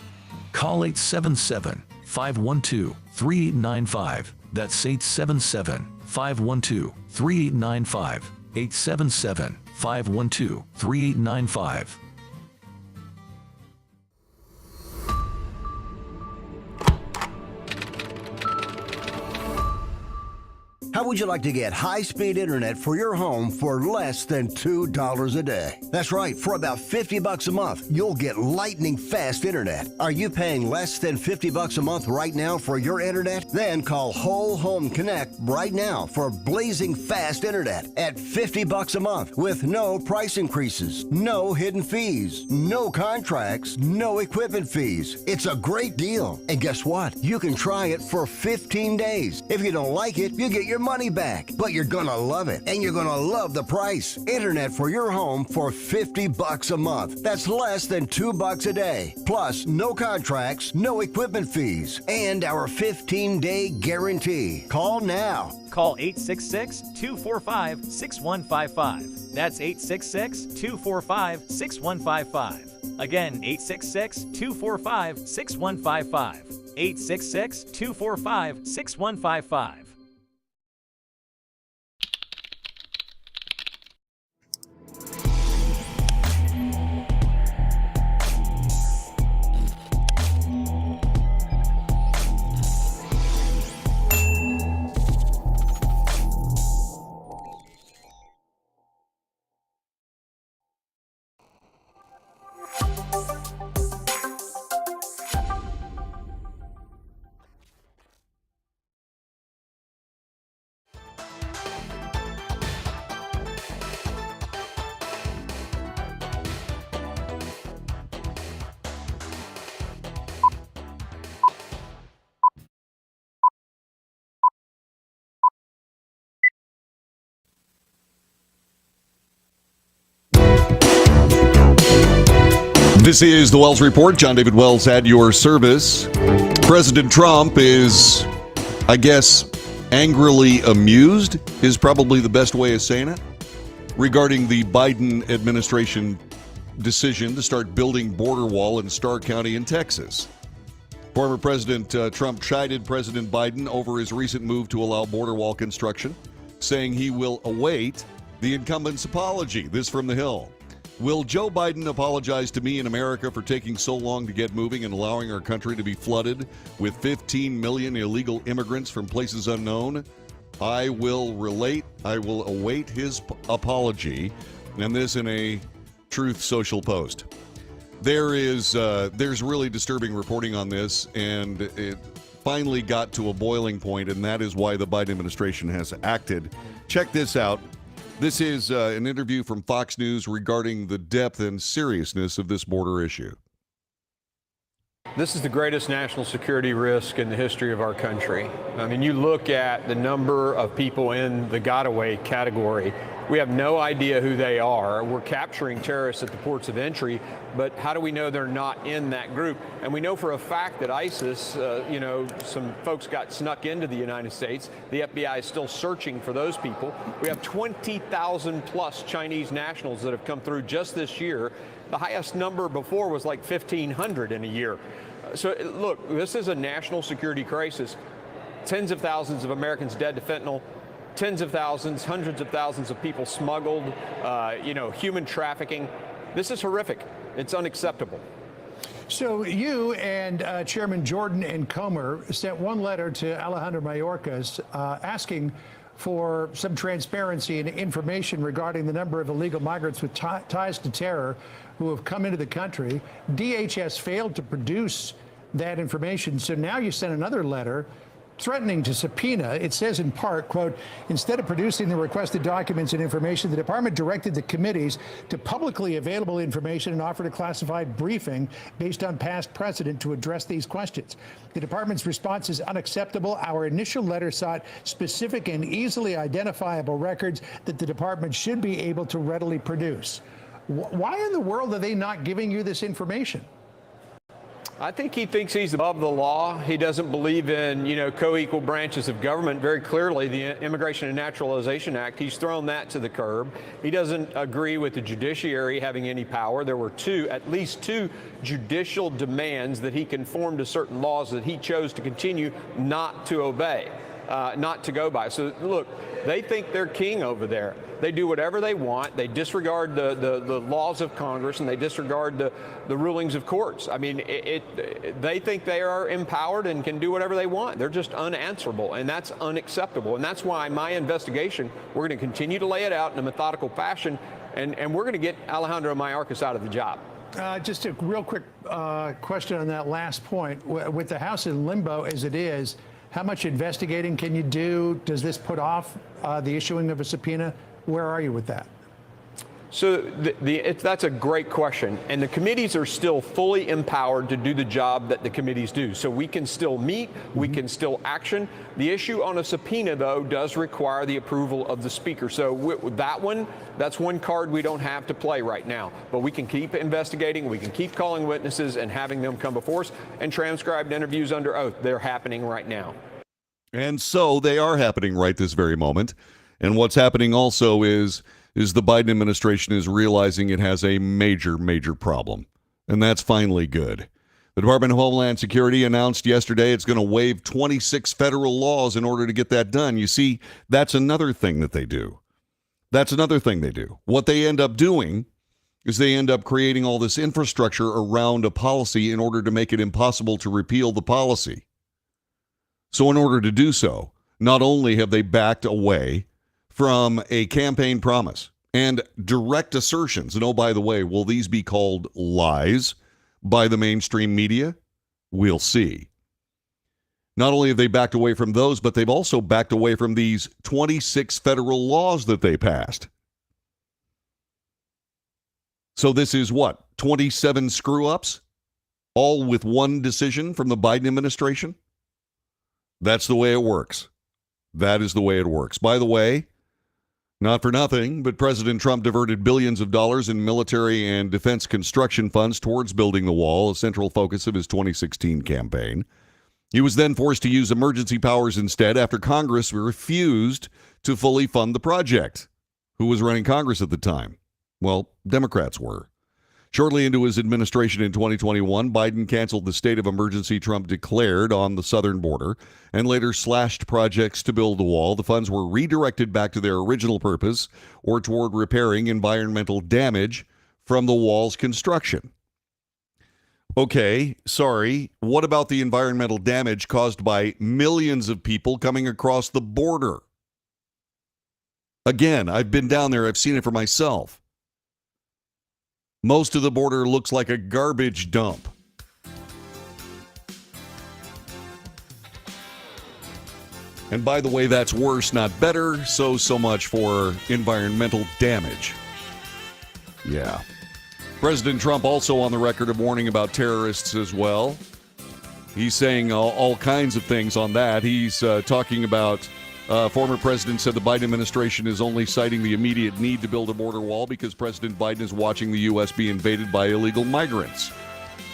E: Call 877-512-3895. That's 877-512-3895. 877-512-3895.
F: How would you like to get high-speed internet for your home for less than $2 a day? That's right, for about $50 a month, you'll get lightning-fast internet. Are you paying less than $50 a month right now for your internet? Then call Whole Home Connect right now for blazing fast internet at $50 a month with no price increases, no hidden fees, no contracts, no equipment fees. It's a great deal. And guess what? You can try it for 15 days. If you don't like it, you get your money back, but you're gonna love it, and you're gonna love the price. Internet for your home for $50 a month. That's less than $2 a day. Plus, no contracts, no equipment fees, and our 15-day guarantee. Call now.
J: Call 866-245-6155. That's 866-245-6155. Again, 866-245-6155. 866-245-6155.
A: This is the Wells Report. John David Wells at your service. President Trump is, I guess, angrily amused is probably the best way of saying it, regarding the Biden administration decision to start building border wall in Starr County in Texas. Former President Trump chided President Biden over his recent move to allow border wall construction, saying he will await the incumbent's apology. This from The Hill. Will Joe Biden apologize to me in America for taking so long to get moving and allowing our country to be flooded with 15 million illegal immigrants from places unknown? I will await his apology. And this in a Truth Social post. There's really disturbing reporting on this, and it finally got to a boiling point, and that is why the Biden administration has acted. Check this out. This is an interview from Fox News regarding the depth and seriousness of this border issue.
R: This is the greatest national security risk in the history of our country. I mean, you look at the number of people in the got-away category, We have no idea who they are. We're capturing terrorists at the ports of entry, but how do we know they're not in that group? And we know for a fact that ISIS, some folks got snuck into the United States. The FBI is still searching for those people. We have 20,000 plus Chinese nationals that have come through just this year. The highest number before was like 1,500 in a year. So look, this is a national security crisis. Tens of thousands of Americans dead to fentanyl. Tens of thousands, hundreds of thousands of people smuggled, human trafficking. This is horrific. It's unacceptable.
S: So you and Chairman Jordan and Comer sent one letter to Alejandro Mayorkas asking for some transparency and information regarding the number of illegal migrants with ties to terror who have come into the country. DHS failed to produce that information, so now you sent another letter threatening to subpoena. It says in part, quote, instead of producing the requested documents and information, the department directed the committees to publicly available information and offered a classified briefing based on past precedent to address these questions. The department's response is unacceptable. Our initial letter sought specific and easily identifiable records that the department should be able to readily produce. Why in the world are they not giving you this information?
R: I think he thinks he's above the law. He doesn't believe in, co-equal branches of government. Very clearly, the Immigration and Naturalization Act, he's thrown that to the curb. He doesn't agree with the judiciary having any power. There were at least two judicial demands that he conformed to certain laws that he chose to continue not to obey, not to go by. So look, they think they're king over there. They do whatever they want. They disregard the laws of Congress, and they disregard the rulings of courts. I mean, they think they are empowered and can do whatever they want. They're just unanswerable, and that's unacceptable. And that's why my investigation, we're going to continue to lay it out in a methodical fashion, and we're going to get Alejandro Mayorkas out of the job.
S: Just a real quick question on that last point. With the House in limbo as it is, how much investigating can you do? Does this put off the issuing of a subpoena? Where are you with that?
R: So that's a great question. And the committees are still fully empowered to do the job that the committees do. So we can still meet, we can still action. The issue on a subpoena, though, does require the approval of the speaker. So with that's one card we don't have to play right now. But we can keep investigating, we can keep calling witnesses and having them come before us, and transcribed interviews under oath. They're happening right now.
A: And so they are happening right this very moment. And what's happening also is the Biden administration is realizing it has a major, major problem. And that's finally good. The Department of Homeland Security announced yesterday it's going to waive 26 federal laws in order to get that done. You see, that's another thing that they do. What they end up doing is they end up creating all this infrastructure around a policy in order to make it impossible to repeal the policy. So in order to do so, not only have they backed away from a campaign promise and direct assertions, and oh, by the way, will these be called lies by the mainstream media? We'll see. Not only have they backed away from those, but they've also backed away from these 26 federal laws that they passed. So this is what, 27 screw-ups, all with one decision from the Biden administration? That's the way it works. That is the way it works. By the way, not for nothing, but President Trump diverted billions of dollars in military and defense construction funds towards building the wall, a central focus of his 2016 campaign. He was then forced to use emergency powers instead after Congress refused to fully fund the project. Who was running Congress at the time? Well, Democrats were. Shortly into his administration in 2021, Biden canceled the state of emergency Trump declared on the southern border and later slashed projects to build the wall. The funds were redirected back to their original purpose or toward repairing environmental damage from the wall's construction. Okay, sorry. What about the environmental damage caused by millions of people coming across the border? Again, I've been down there. I've seen it for myself. Most of the border looks like a garbage dump. And by the way, that's worse, not better. So much for environmental damage. Yeah. President Trump also on the record of warning about terrorists as well. He's saying all kinds of things on that. He's talking about Former president said the Biden administration is only citing the immediate need to build a border wall because President Biden is watching the U.S. be invaded by illegal migrants.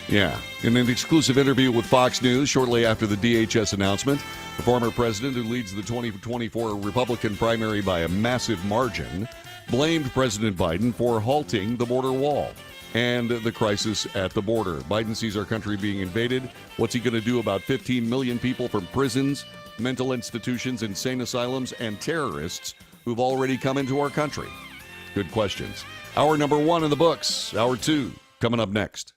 A: Yeah. In an exclusive interview with Fox News shortly after the DHS announcement, the former president, who leads the 2024 Republican primary by a massive margin, blamed President Biden for halting the border wall and the crisis at the border. Biden sees our country being invaded. What's he going to do about 15 million people from prisons, mental institutions, insane asylums, and terrorists who've already come into our country? Good questions. Hour number 1 in the books. Hour 2 coming up next.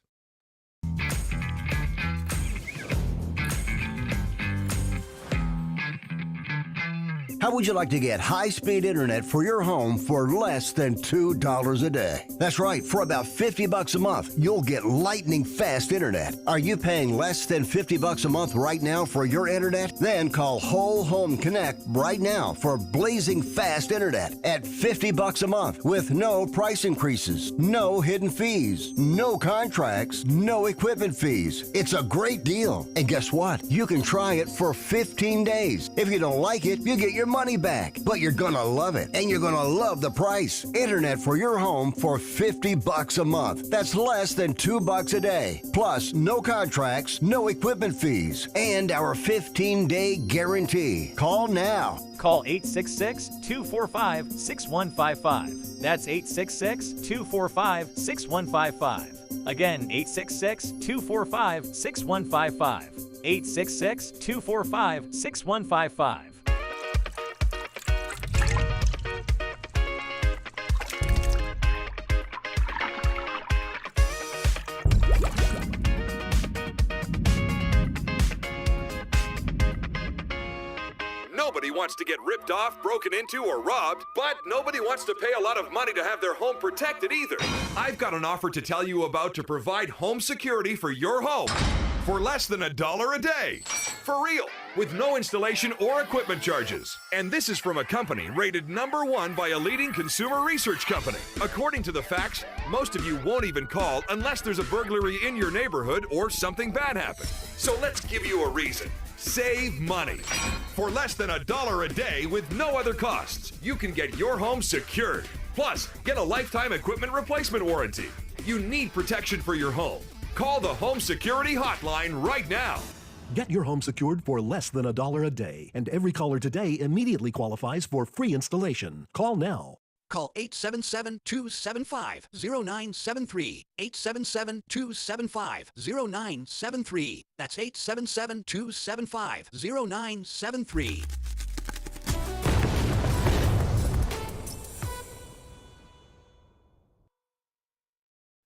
F: How would you like to get high-speed internet for your home for less than $2 a day? That's right, for about $50 a month, you'll get lightning-fast internet. Are you paying less than $50 a month right now for your internet? Then call Whole Home Connect right now for blazing fast internet at $50 a month with no price increases, no hidden fees, no contracts, no equipment fees. It's a great deal. And guess what? You can try it for 15 days. If you don't like it, you get your money back, but you're gonna love it, and you're gonna love the price. Internet for your home for $50 a month. That's less than $2 a day. Plus, no contracts, no equipment fees, and our 15-day guarantee. Call now.
J: Call 866-245-6155. That's 866-245-6155. Again, 866-245-6155. 866-245-6155.
G: Nobody wants to get ripped off, broken into, or robbed, but nobody wants to pay a lot of money to have their home protected either. I've got an offer to tell you about to provide home security for your home for less than $1 a day. For real, with no installation or equipment charges. And this is from a company rated #1 by a leading consumer research company. According to the facts, most of you won't even call unless there's a burglary in your neighborhood or something bad happened. So let's give you a reason. Save money. For less than $1 a day with no other costs, you can get your home secured. Plus, get a lifetime equipment replacement warranty. You need protection for your home. Call the Home Security Hotline right now.
H: Get your home secured for less than $1 a day, and every caller today immediately qualifies for free installation. Call now.
I: Call 877-275-0973. 877-275-0973. That's 877-275-0973.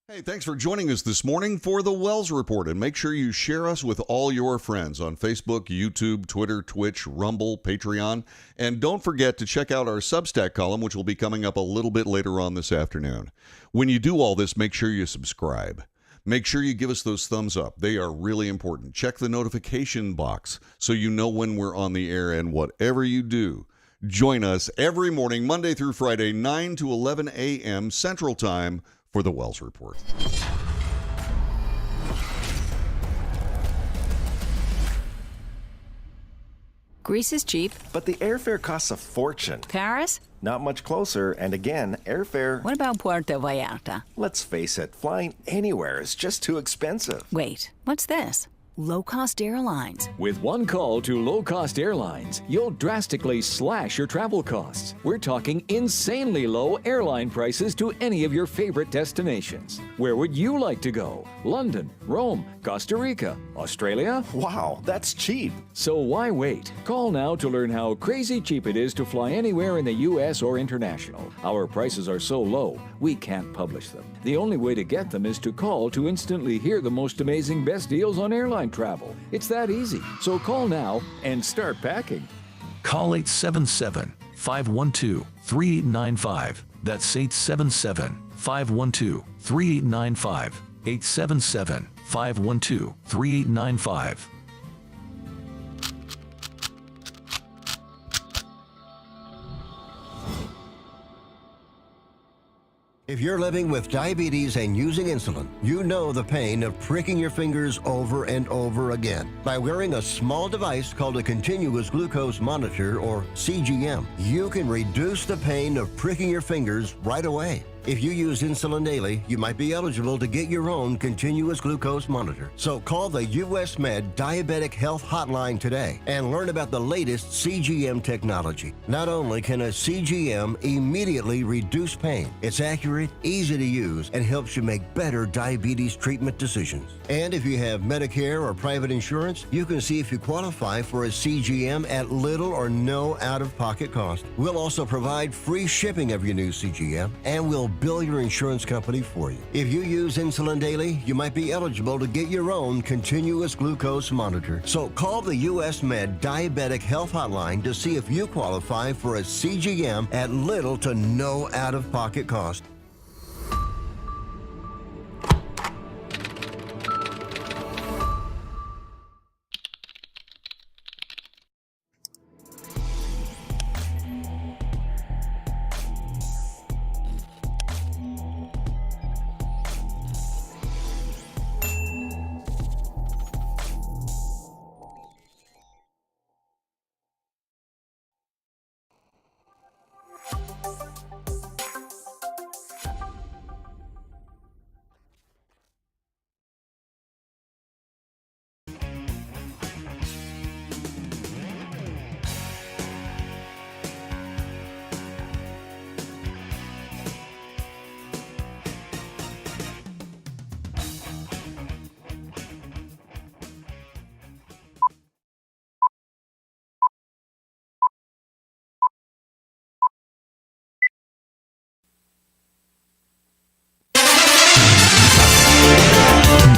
A: Hey, thanks for joining us this morning for the Wells Report, and make sure you share us with all your friends on Facebook, YouTube, Twitter, Twitch, Rumble, Patreon, and don't forget to check out our Substack column, which will be coming up a little bit later on this afternoon. When you do all this, make sure you subscribe. Make sure you give us those thumbs up. They are really important. Check the notification box so you know when we're on the air, and whatever you do, join us every morning, Monday through Friday, 9 to 11 a.m. Central Time, for the Wells Report.
B: Greece is cheap.
C: But the airfare costs a fortune.
B: Paris?
C: Not much closer, and again, airfare...
B: What about Puerto Vallarta?
C: Let's face it, flying anywhere is just too expensive.
B: Wait, what's this? Low-cost airlines.
D: With one call to low-cost airlines, you'll drastically slash your travel costs. We're talking insanely low airline prices to any of your favorite destinations. Where would you like to go? London, Rome, Costa Rica, Australia?
C: Wow, that's cheap.
D: So why wait? Call now to learn how crazy cheap it is to fly anywhere in the U.S. or international. Our prices are so low, we can't publish them. The only way to get them is to call to instantly hear the most amazing best deals on airline travel. It's that easy. So call now and start packing.
E: Call 877-512-3895. That's 877-512-3895. 877-512-3895.
F: If you're living with diabetes and using insulin, you know the pain of pricking your fingers over and over again. By wearing a small device called a continuous glucose monitor, or CGM, you can reduce the pain of pricking your fingers right away. If you use insulin daily, you might be eligible to get your own continuous glucose monitor. So call the US Med Diabetic Health Hotline today and learn about the latest CGM technology. Not only can a CGM immediately reduce pain, it's accurate, easy to use, and helps you make better diabetes treatment decisions. And if you have Medicare or private insurance, you can see if you qualify for a CGM at little or no out-of-pocket cost. We'll also provide free shipping of your new CGM, and we'll bill your insurance company for you. If you use insulin daily, you might be eligible to get your own continuous glucose monitor. So call the US Med Diabetic Health Hotline to see if you qualify for a CGM at little to no out-of-pocket cost.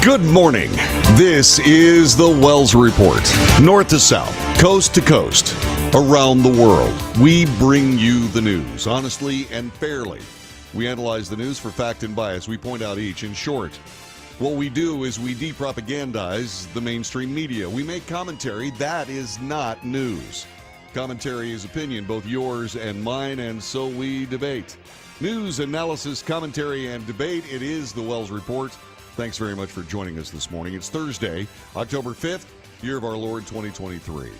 A: Good morning. This is the Wells Report. North to south, coast to coast, around the world. We bring you the news, honestly and fairly. We analyze the news for fact and bias. We point out each. In short, what we do is we de-propagandize the mainstream media. We make commentary. That is not news. Commentary is opinion, both yours and mine, and so we debate. News, analysis, commentary, and debate. It is the Wells Report. Thanks very much for joining us this morning. It's Thursday, October 5th, year of our Lord 2023.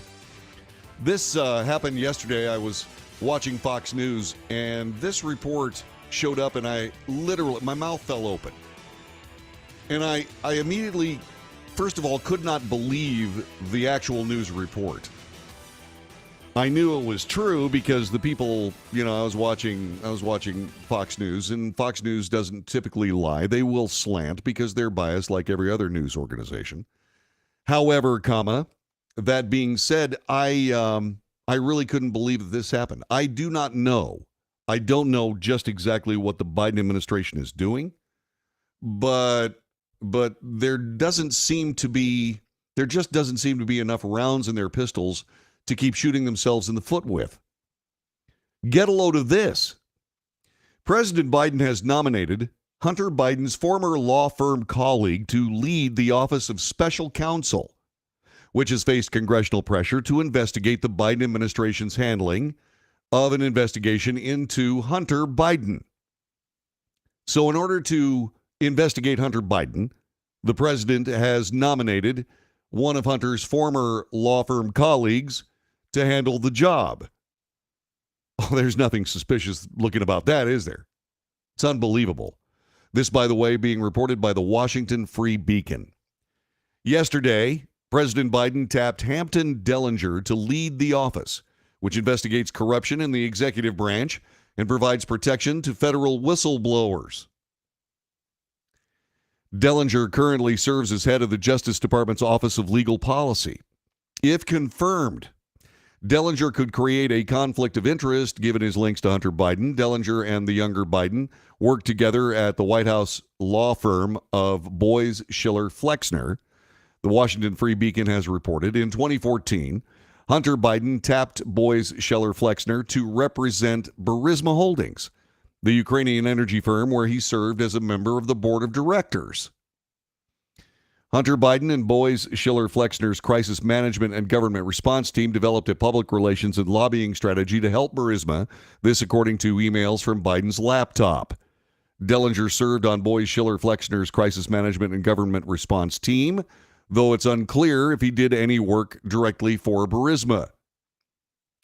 A: This happened yesterday. I was watching Fox News, and this report showed up, and I literally, my mouth fell open. And I immediately, first of all, could not believe the actual news report. I knew it was true because the people, I was watching Fox News, and Fox News doesn't typically lie. They will slant because they're biased like every other news organization. However, that being said, I really couldn't believe that this happened. I don't know just exactly what the Biden administration is doing, but there just doesn't seem to be enough rounds in their pistols to keep shooting themselves in the foot with. Get a load of this. President Biden has nominated Hunter Biden's former law firm colleague to lead the Office of Special Counsel, which has faced congressional pressure to investigate the Biden administration's handling of an investigation into Hunter Biden. So in order to investigate Hunter Biden, the president has nominated one of Hunter's former law firm colleagues to handle the job. Oh, there's nothing suspicious looking about that, is there? It's unbelievable. This, by the way, being reported by the Washington Free Beacon. Yesterday, President Biden tapped Hampton Dellinger to lead the office, which investigates corruption in the executive branch and provides protection to federal whistleblowers. Dellinger currently serves as head of the Justice Department's Office of Legal Policy. If confirmed, Dellinger could create a conflict of interest given his links to Hunter Biden. Dellinger and the younger Biden worked together at the White House law firm of Boies Schiller Flexner. The Washington Free Beacon has reported in 2014, Hunter Biden tapped Boies Schiller Flexner to represent Burisma Holdings, the Ukrainian energy firm where he served as a member of the board of directors. Hunter Biden and Boies Schiller Flexner's crisis management and government response team developed a public relations and lobbying strategy to help Burisma, this according to emails from Biden's laptop. Dellinger served on Boies Schiller Flexner's crisis management and government response team, though it's unclear if he did any work directly for Burisma.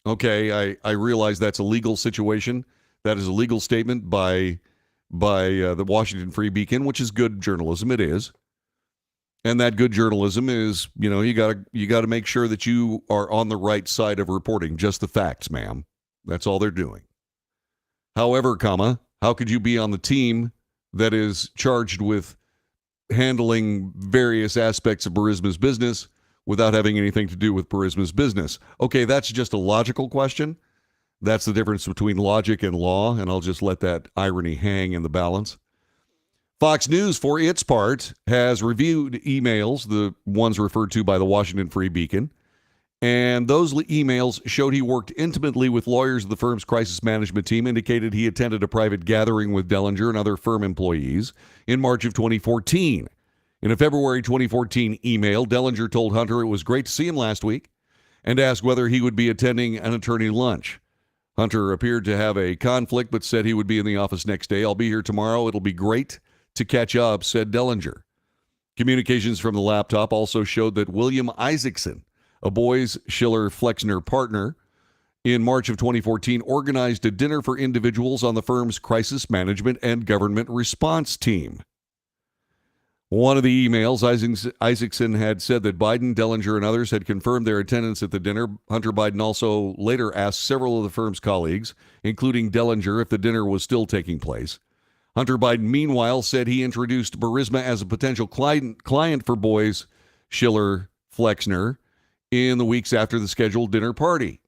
A: Okay, I realize that's a legal situation. That is a legal statement by the Washington Free Beacon, which is good journalism. It is. And that good journalism is, you got to make sure that you are on the right side of reporting just the facts, ma'am. That's all they're doing. However, how could you be on the team that is charged with handling various aspects of Burisma's business without having anything to do with Burisma's business? Okay, that's just a logical question. That's the difference between logic and law, and I'll just let that irony hang in the balance. Fox News, for its part, has reviewed emails, the ones referred to by the Washington Free Beacon, and those emails showed he worked intimately with lawyers of the firm's crisis management team, indicated he attended a private gathering with Dellinger and other firm employees in March of 2014. In a February 2014 email, Dellinger told Hunter it was great to see him last week and asked whether he would be attending an attorney lunch. Hunter appeared to have a conflict but said he would be in the office next day. "I'll be here tomorrow. It'll be great to catch up," said Dellinger. Communications from the laptop also showed that William Isaacson, a Boies Schiller Flexner partner, in March of 2014 organized a dinner for individuals on the firm's crisis management and government response team. One of the emails, Isaacson had said that Biden, Dellinger, and others had confirmed their attendance at the dinner. Hunter Biden also later asked several of the firm's colleagues, including Dellinger, if the dinner was still taking place. Hunter Biden, meanwhile, said he introduced Burisma as a potential client for Boies Schiller Flexner in the weeks after the scheduled dinner party.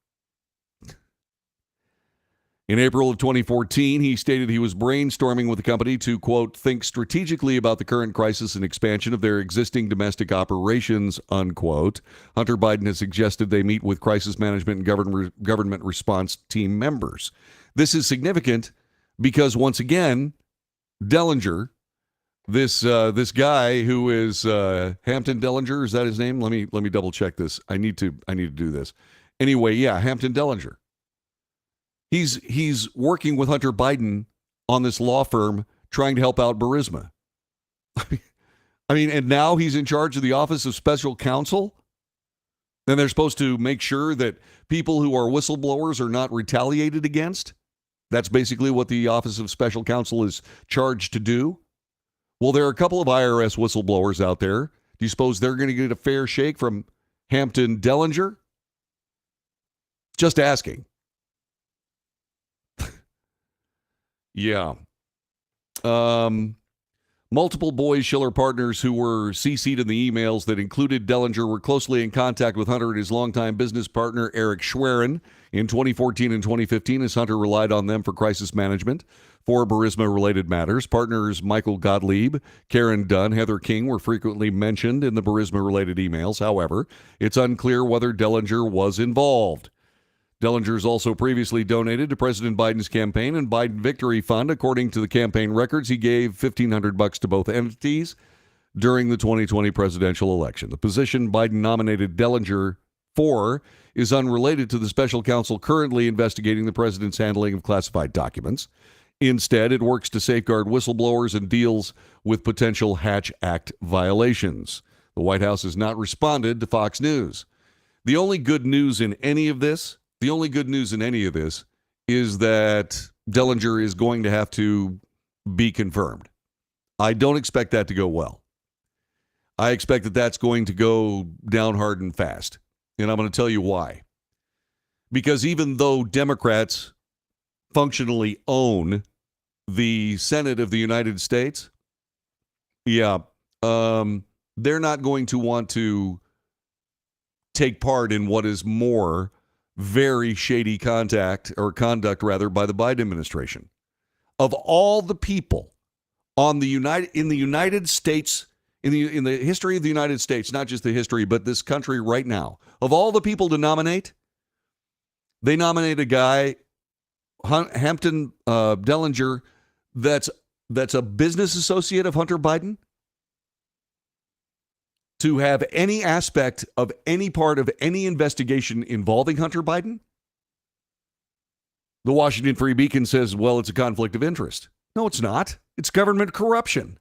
A: In April of 2014, he stated he was brainstorming with the company to, quote, think strategically about the current crisis and expansion of their existing domestic operations, unquote. Hunter Biden has suggested they meet with crisis management and government response team members. This is significant because, once again, Dellinger, this guy who is Hampton Dellinger, is that his name? Let me double check this. I need to do this. Anyway, yeah, Hampton Dellinger. He's working with Hunter Biden on this law firm trying to help out Burisma. I mean, and now he's in charge of the Office of Special Counsel? Then they're supposed to make sure that people who are whistleblowers are not retaliated against? That's basically what the Office of Special Counsel is charged to do? Well, there are a couple of IRS whistleblowers out there. Do you suppose they're going to get a fair shake from Hampton Dellinger? Just asking. Yeah. Multiple Boies Schiller partners who were CC'd in the emails that included Dellinger were closely in contact with Hunter and his longtime business partner, Eric Schwerin, in 2014 and 2015, as Hunter relied on them for crisis management for Burisma-related matters. Partners Michael Gottlieb, Karen Dunn, Heather King were frequently mentioned in the Burisma-related emails. However, it's unclear whether Dellinger was involved. Dellinger's also previously donated to President Biden's campaign and Biden Victory Fund. According to the campaign records, he gave $1,500 to both entities during the 2020 presidential election. The position Biden nominated Dellinger for is unrelated to the special counsel currently investigating the president's handling of classified documents. Instead, it works to safeguard whistleblowers and deals with potential Hatch Act violations. The White House has not responded to Fox News. The only good news in any of this is that Dellinger is going to have to be confirmed. I don't expect that to go well. I expect that that's going to go down hard and fast. And I'm going to tell you why. Because even though Democrats functionally own the Senate of the United States, they're not going to want to take part in what is more very shady conduct by the Biden administration. Of all the people in the United States, in the history of the United States, not just the history, but this country right now, of all the people to nominate, they nominate a guy, Hampton Dellinger, that's a business associate of Hunter Biden, to have any aspect of any part of any investigation involving Hunter Biden? The Washington Free Beacon says, well, it's a conflict of interest. No, it's not. It's government corruption.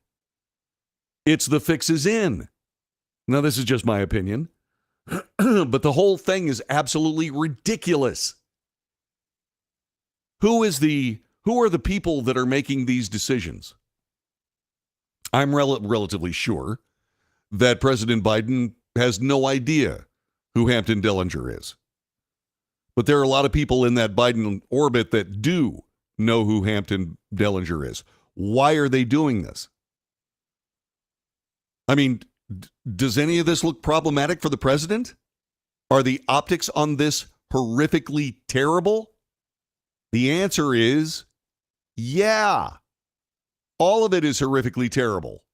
A: It's the fix is in. Now, this is just my opinion, but the whole thing is absolutely ridiculous. Who are the people that are making these decisions? I'm relatively sure that President Biden has no idea who Hampton Dellinger is. But there are a lot of people in that Biden orbit that do know who Hampton Dellinger is. Why are they doing this? I mean, does any of this look problematic for the president? Are the optics on this horrifically terrible? The answer is yeah. All of it is horrifically terrible.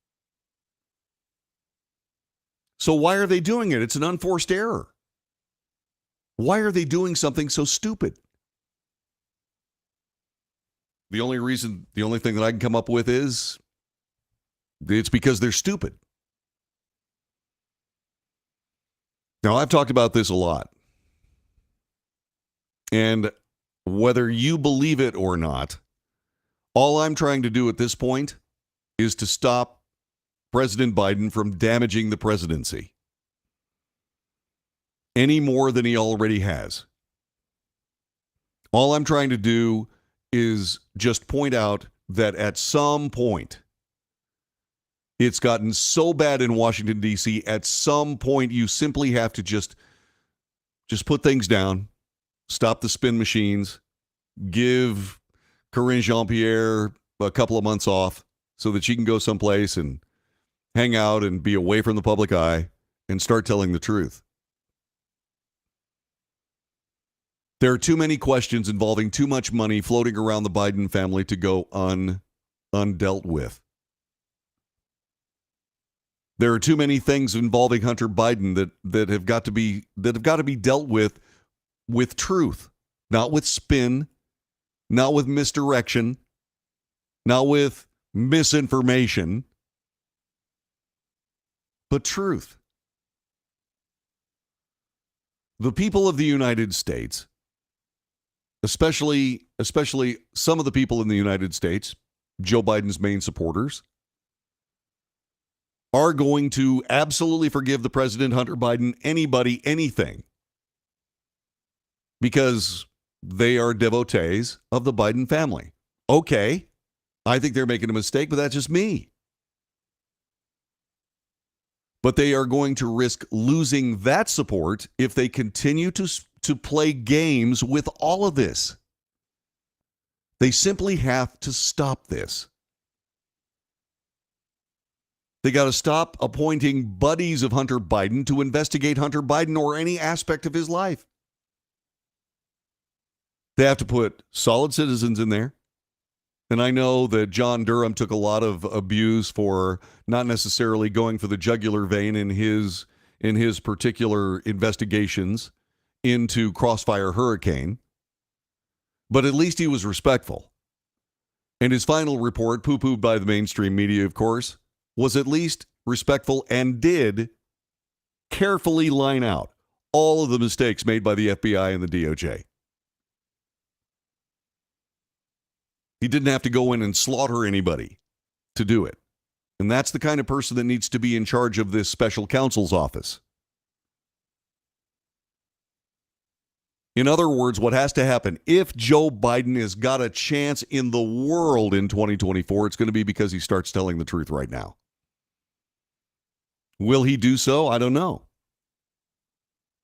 A: So why are they doing it? It's an unforced error. Why are they doing something so stupid? The only thing that I can come up with is it's because they're stupid. Now, I've talked about this a lot. And whether you believe it or not, all I'm trying to do at this point is to stop President Biden from damaging the presidency any more than he already has. All I'm trying to do is just point out that at some point, it's gotten so bad in Washington, D.C., at some point you simply have to just put things down, stop the spin machines, give Karine Jean-Pierre a couple of months off so that she can go someplace and hang out and be away from the public eye and start telling the truth. There are too many questions involving too much money floating around the Biden family to go undealt with. There are too many things involving Hunter Biden that have got to be dealt with truth, not with spin, not with misdirection, not with misinformation, but truth. The people of the United States, especially some of the people in the United States, Joe Biden's main supporters, are going to absolutely forgive the President, Hunter Biden, anybody, anything, because they are devotees of the Biden family. Okay, I think they're making a mistake, but that's just me. But they are going to risk losing that support if they continue to play games with all of this. They simply have to stop this. They got to stop appointing buddies of Hunter Biden to investigate Hunter Biden or any aspect of his life. They have to put solid citizens in there. And I know that John Durham took a lot of abuse for not necessarily going for the jugular vein in his particular investigations into Crossfire Hurricane. But at least he was respectful. And his final report, poo-pooed by the mainstream media, of course, was at least respectful and did carefully line out all of the mistakes made by the FBI and the DOJ. He didn't have to go in and slaughter anybody to do it. And that's the kind of person that needs to be in charge of this special counsel's office. In other words, what has to happen, if Joe Biden has got a chance in the world in 2024, it's going to be because he starts telling the truth right now. Will he do so? I don't know.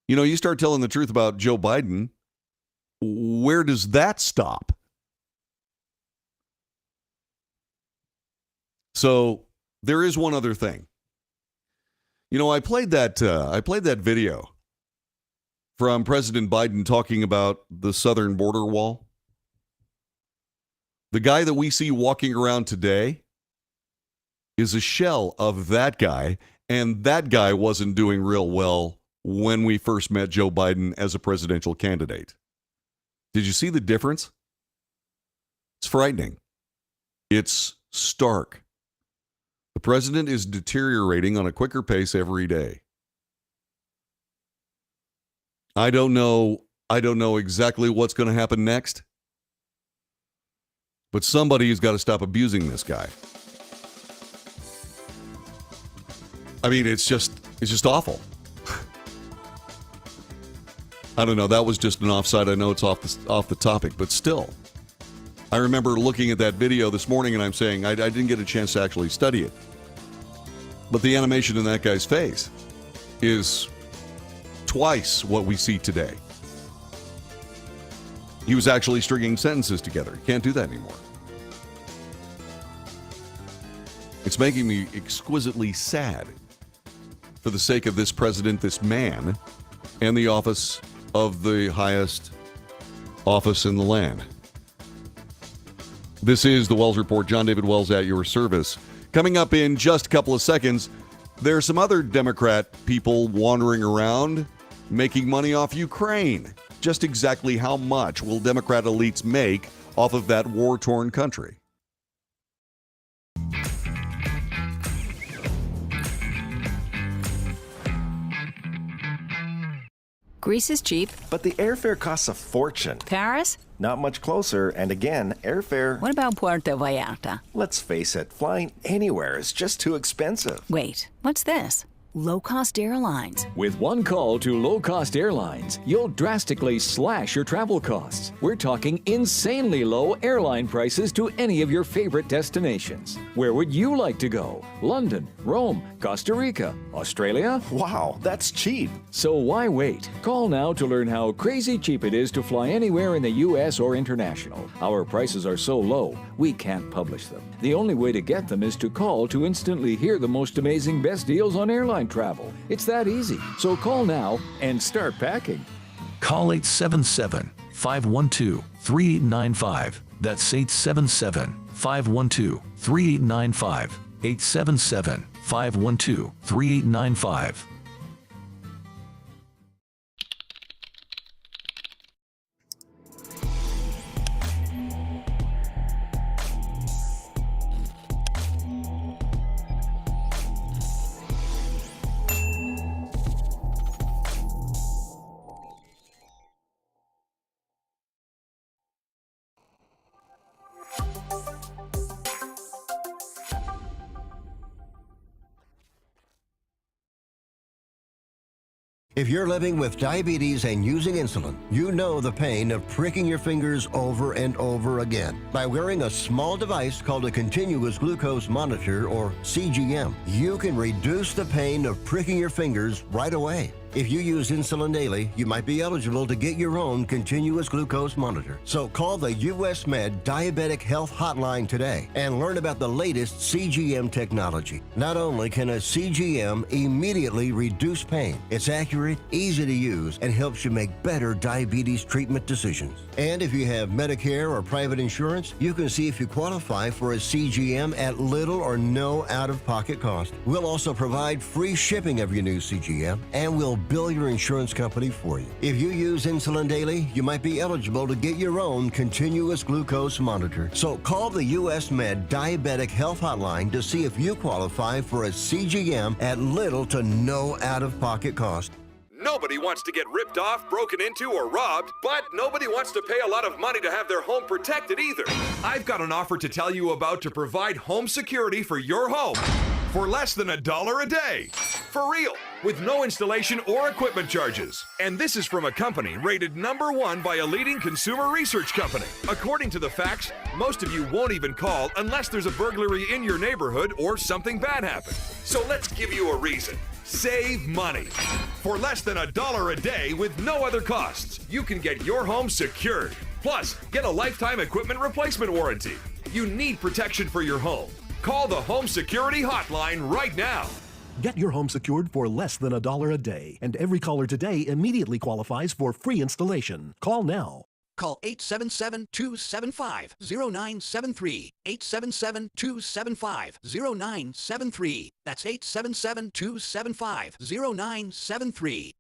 A: You know, you start telling the truth about Joe Biden, where does that stop? So there is one other thing. You know, I played that video from President Biden talking about the southern border wall. The guy that we see walking around today is a shell of that guy, and that guy wasn't doing real well when we first met Joe Biden as a presidential candidate. Did you see the difference? It's frightening. It's stark. The president is deteriorating on a quicker pace every day. I don't know exactly what's going to happen next. But somebody has got to stop abusing this guy. I mean, it's just awful. I don't know. That was just an offside. I know it's off the topic, but still. I remember looking at that video this morning and I'm saying I didn't get a chance to actually study it. But the animation in that guy's face is twice what we see today. He was actually stringing sentences together. Can't do that anymore. It's making me exquisitely sad for the sake of this president, this man, and the office of the highest office in the land. This is the Wells Report. John David Wells at your service. Coming up in just a couple of seconds, there are some other Democrat people wandering around making money off Ukraine. Just exactly how much will Democrat elites make off of that war-torn country?
B: Greece is cheap.
C: But the airfare costs a fortune.
B: Paris?
C: Not much closer, and again, airfare...
B: What about Puerto Vallarta?
C: Let's face it, flying anywhere is just too expensive.
B: Wait, what's this? Low-cost airlines.
D: With one call to low-cost airlines, you'll drastically slash your travel costs. We're talking insanely low airline prices to any of your favorite destinations. Where would you like to go? London, Rome, Costa Rica, Australia?
C: Wow, that's cheap.
D: So why wait? Call now to learn how crazy cheap it is to fly anywhere in the U.S. or international. Our prices are so low, we can't publish them. The only way to get them is to call to instantly hear the most amazing best deals on airline travel. It's that easy. So call now and start packing.
E: Call 877-512-3895. That's 877-512-3895. 877-512-3895.
F: If you're living with diabetes and using insulin, you know the pain of pricking your fingers over and over again. By wearing a small device called a continuous glucose monitor, or CGM, you can reduce the pain of pricking your fingers right away. If you use insulin daily, you might be eligible to get your own continuous glucose monitor. So call the US Med Diabetic Health Hotline today and learn about the latest CGM technology. Not only can a CGM immediately reduce pain, it's accurate, easy to use, and helps you make better diabetes treatment decisions. And if you have Medicare or private insurance, you can see if you qualify for a CGM at little or no out-of-pocket cost. We'll also provide free shipping of your new CGM, and we'll bill your insurance company for you. If you use insulin daily, you might be eligible to get your own continuous glucose monitor. So call the US Med Diabetic Health Hotline to see if you qualify for a CGM at little to no out-of-pocket cost.
G: Nobody wants to get ripped off, broken into, or robbed, but nobody wants to pay a lot of money to have their home protected either. I've got an offer to tell you about to provide home security for your home for less than $1 a day. For real, with no installation or equipment charges. And this is from a company rated #1 by a leading consumer research company. According to the facts, most of you won't even call unless there's a burglary in your neighborhood or something bad happened. So let's give you a reason. Save money. For less than $1 a day with no other costs, you can get your home secured. Plus, get a lifetime equipment replacement warranty. You need protection for your home. Call the Home Security Hotline right now.
H: Get your home secured for less than $1 a day, and every caller today immediately qualifies for free installation. Call now.
I: Call 877-275-0973. 877-275-0973. That's 877-275-0973.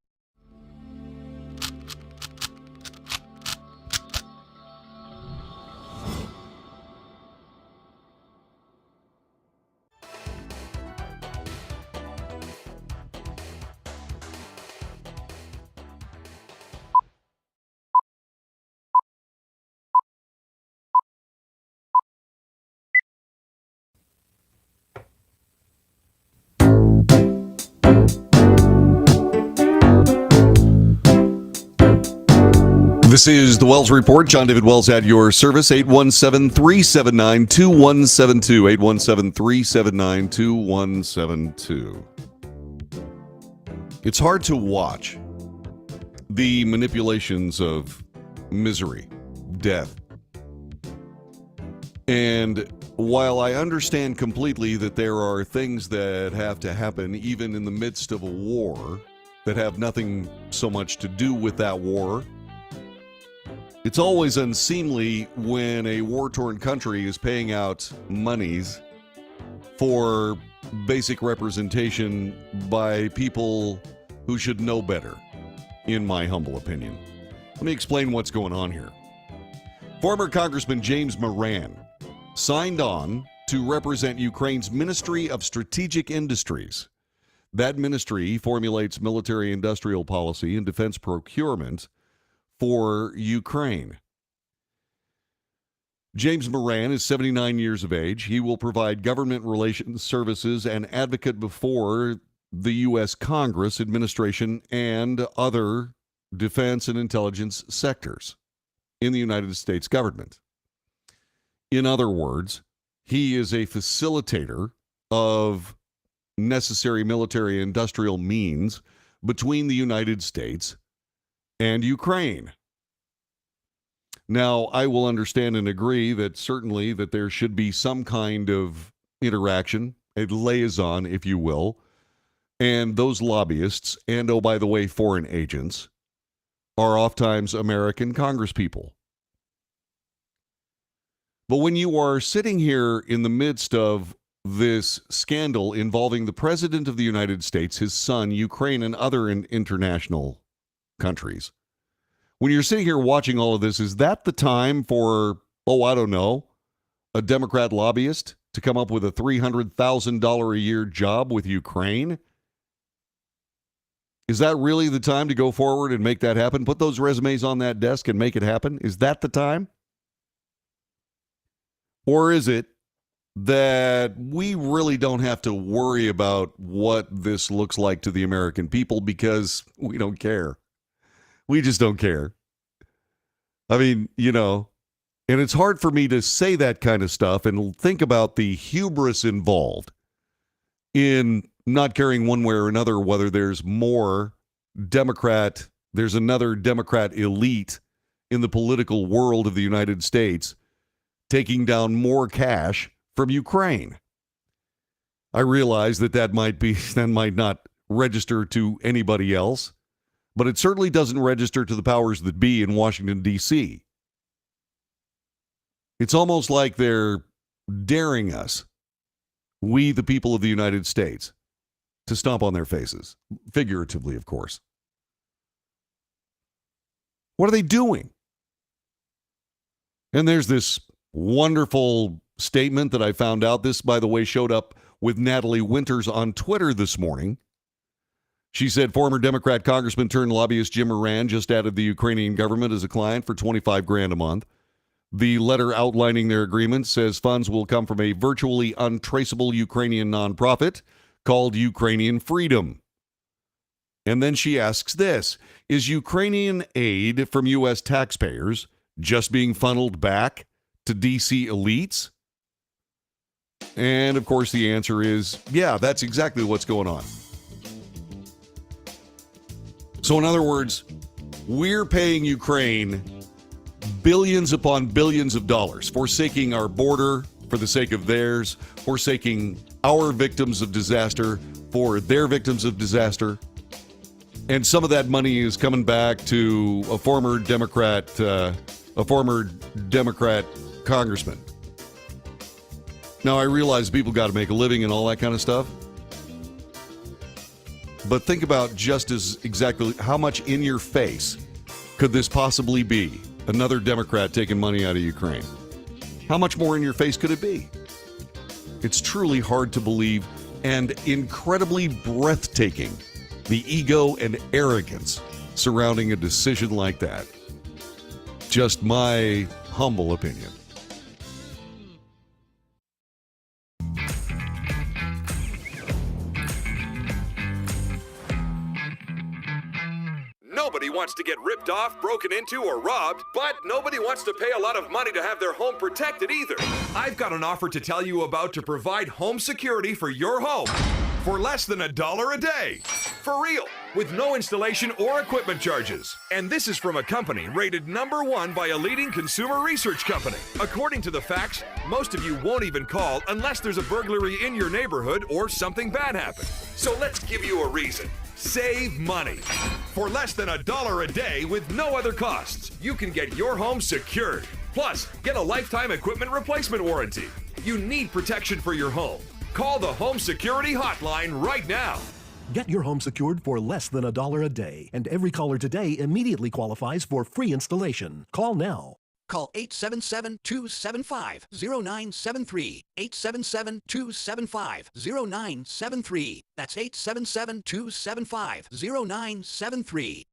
A: This is the Wells Report. John David Wells at your service. 817-379-2172. 817-379-2172. It's hard to watch the manipulations of misery, death. And while I understand completely that there are things that have to happen even in the midst of a war that have nothing so much to do with that war, it's always unseemly when a war-torn country is paying out monies for basic representation by people who should know better, in my humble opinion. Let me explain what's going on here. Former Congressman James Moran signed on to represent Ukraine's Ministry of Strategic Industries. That ministry formulates military-industrial policy and defense procurement for Ukraine. James Moran is 79 years of age. He will provide government relations services and advocate before the U.S. Congress, administration, and other defense and intelligence sectors in the United States government. In other words, he is a facilitator of necessary military industrial means between the United States and Ukraine. Now, I will understand and agree that certainly that there should be some kind of interaction, a liaison, if you will, and those lobbyists, and oh, by the way, foreign agents, are oftentimes American congresspeople. But when you are sitting here in the midst of this scandal involving the President of the United States, his son, Ukraine, and other international countries, when you're sitting here watching all of this, is that the time for, I don't know, a Democrat lobbyist to come up with a $300,000 a year job with Ukraine? Is that really the time to go forward and make that happen? Put those resumes on that desk and make it happen? Is that the time? Or is it that we really don't have to worry about what this looks like to the American people because we don't care? We just don't care. I mean, and it's hard for me to say that kind of stuff and think about the hubris involved in not caring one way or another whether there's another Democrat elite in the political world of the United States taking down more cash from Ukraine. I realize that might not register to anybody else, but it certainly doesn't register to the powers that be in Washington, D.C. It's almost like they're daring us, we the people of the United States, to stomp on their faces, figuratively, of course. What are they doing? And there's this wonderful statement that I found out. This, by the way, showed up with Natalie Winters on Twitter this morning. She said former Democrat Congressman turned lobbyist Jim Moran just added the Ukrainian government as a client for $25,000 a month. The letter outlining their agreement says funds will come from a virtually untraceable Ukrainian nonprofit called Ukrainian Freedom. And then she asks this: is Ukrainian aid from U.S. taxpayers just being funneled back to D.C. elites? And, of course, the answer is, yeah, that's exactly what's going on. So, in other words, we're paying Ukraine billions upon billions of dollars, forsaking our border for the sake of theirs, forsaking our victims of disaster for their victims of disaster. And some of that money is coming back to a former Democrat congressman. Now, I realize people got to make a living and all that kind of stuff. But think about just as exactly how much in your face could this possibly be? Another Democrat taking money out of Ukraine. How much more in your face could it be? It's truly hard to believe and incredibly breathtaking, the ego and arrogance surrounding a decision like that. Just my humble opinion.
G: Nobody wants to get ripped off, broken into, or robbed, but nobody wants to pay a lot of money to have their home protected either. I've got an offer to tell you about to provide home security for your home for less than $1 a day. For real, with no installation or equipment charges. And this is from a company rated #1 by a leading consumer research company. According to the facts, most of you won't even call unless there's a burglary in your neighborhood or something bad happened. So let's give you a reason. Save money. For less than $1 a day with no other costs, you can get your home secured. Plus, get a lifetime equipment replacement warranty. You need protection for your home. Call the Home Security Hotline right now.
H: Get your home secured for less than $1 a day, and every caller today immediately qualifies for free installation. Call now.
I: Call 877-275-0973. 877-275-0973. That's 877-275-0973.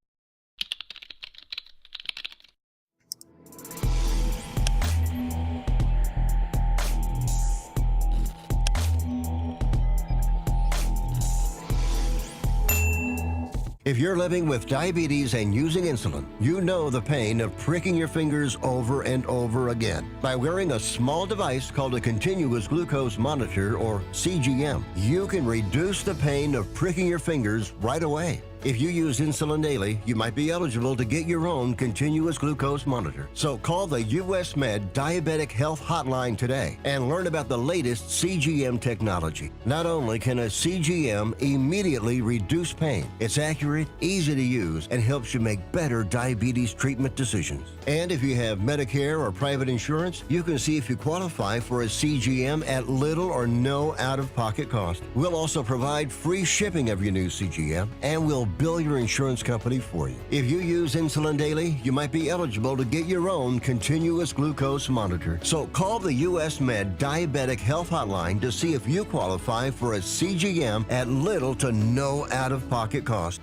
F: If you're living with diabetes and using insulin, you know the pain of pricking your fingers over and over again. By wearing a small device called a continuous glucose monitor, or CGM, you can reduce the pain of pricking your fingers right away. If you use insulin daily, you might be eligible to get your own continuous glucose monitor. So call the US Med Diabetic Health Hotline today and learn about the latest CGM technology. Not only can a CGM immediately reduce pain, it's accurate, easy to use, and helps you make better diabetes treatment decisions. And if you have Medicare or private insurance, you can see if you qualify for a CGM at little or no out-of-pocket cost. We'll also provide free shipping of your new CGM, and we'll bill your insurance company for you. If you use insulin daily, you might be eligible to get your own continuous glucose monitor. So call the US Med Diabetic Health Hotline to see if you qualify for a CGM at little to no out-of-pocket cost.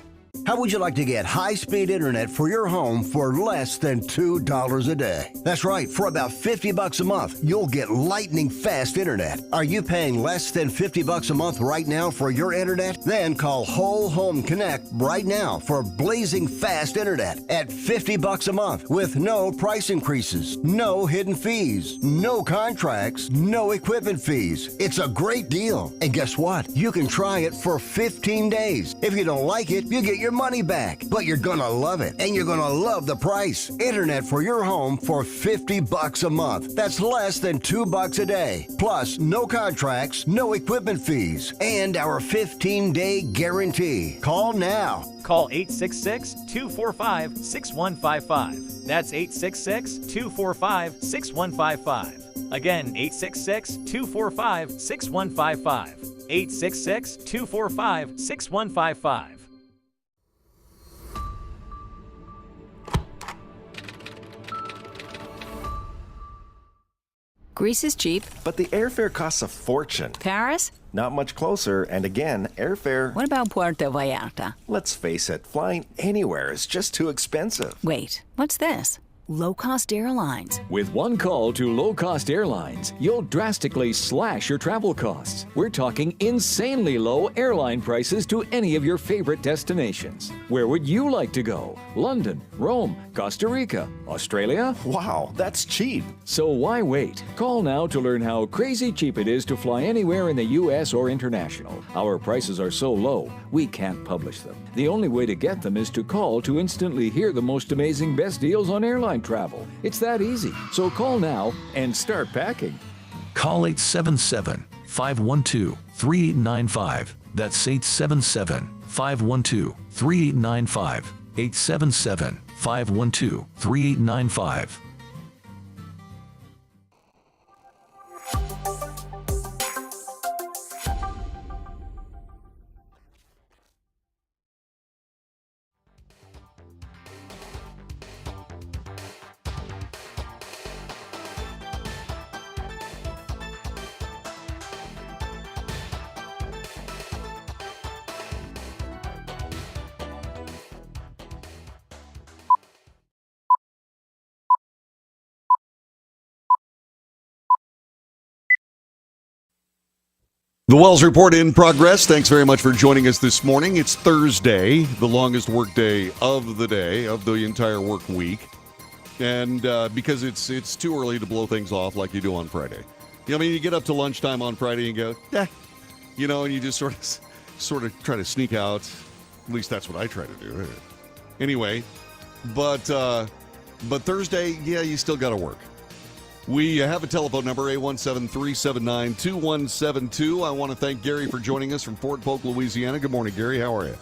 F: How would you like to get high-speed internet for your home for less than $2 a day? That's right, for about $50 a month, you'll get lightning fast internet. Are you paying less than $50 a month right now for your internet? Then call Whole Home Connect right now for blazing fast internet at $50 a month with no price increases, no hidden fees, no contracts, no equipment fees. It's a great deal. And guess what? You can try it for 15 days. If you don't like it, you get your money back, but you're gonna love it, and you're gonna love the price. Internet for your home for $50 a month. That's less than $2 a day. Plus, no contracts, no equipment fees, and our 15-day guarantee. Call now.
J: Call 866-245-6155. That's 866-245-6155. Again, 866-245-6155. 866-245-6155.
B: Greece is cheap.
C: But the airfare costs a fortune.
B: Paris?
C: Not much closer, and again, airfare...
B: What about Puerto Vallarta?
C: Let's face it, flying anywhere is just too expensive.
B: Wait, what's this? Low-cost airlines.
D: With one call to low-cost airlines, you'll drastically slash your travel costs. We're talking insanely low airline prices to any of your favorite destinations. Where would you like to go? London, Rome, Costa Rica, Australia?
C: Wow, that's cheap.
D: So why wait? Call now to learn how crazy cheap it is to fly anywhere in the U.S. or international. Our prices are so low, we can't publish them. The only way to get them is to call to instantly hear the most amazing best deals on airline travel. It's that easy. So call now and start packing.
E: Call 877-512-3895. That's 877-512-3895. 877-512-3895.
A: The Wells Report in progress. Thanks very much for joining us this morning. It's Thursday, the longest work day of the entire work week. And because it's too early to blow things off like you do on Friday. I mean, you get up to lunchtime on Friday and go, and you just sort of try to sneak out. At least that's what I try to do. Anyway, but Thursday, you still got to work. We have a telephone number, 817-379-2172. I want to thank Gary for joining us from Fort Polk, Louisiana. Good morning, Gary. How are you?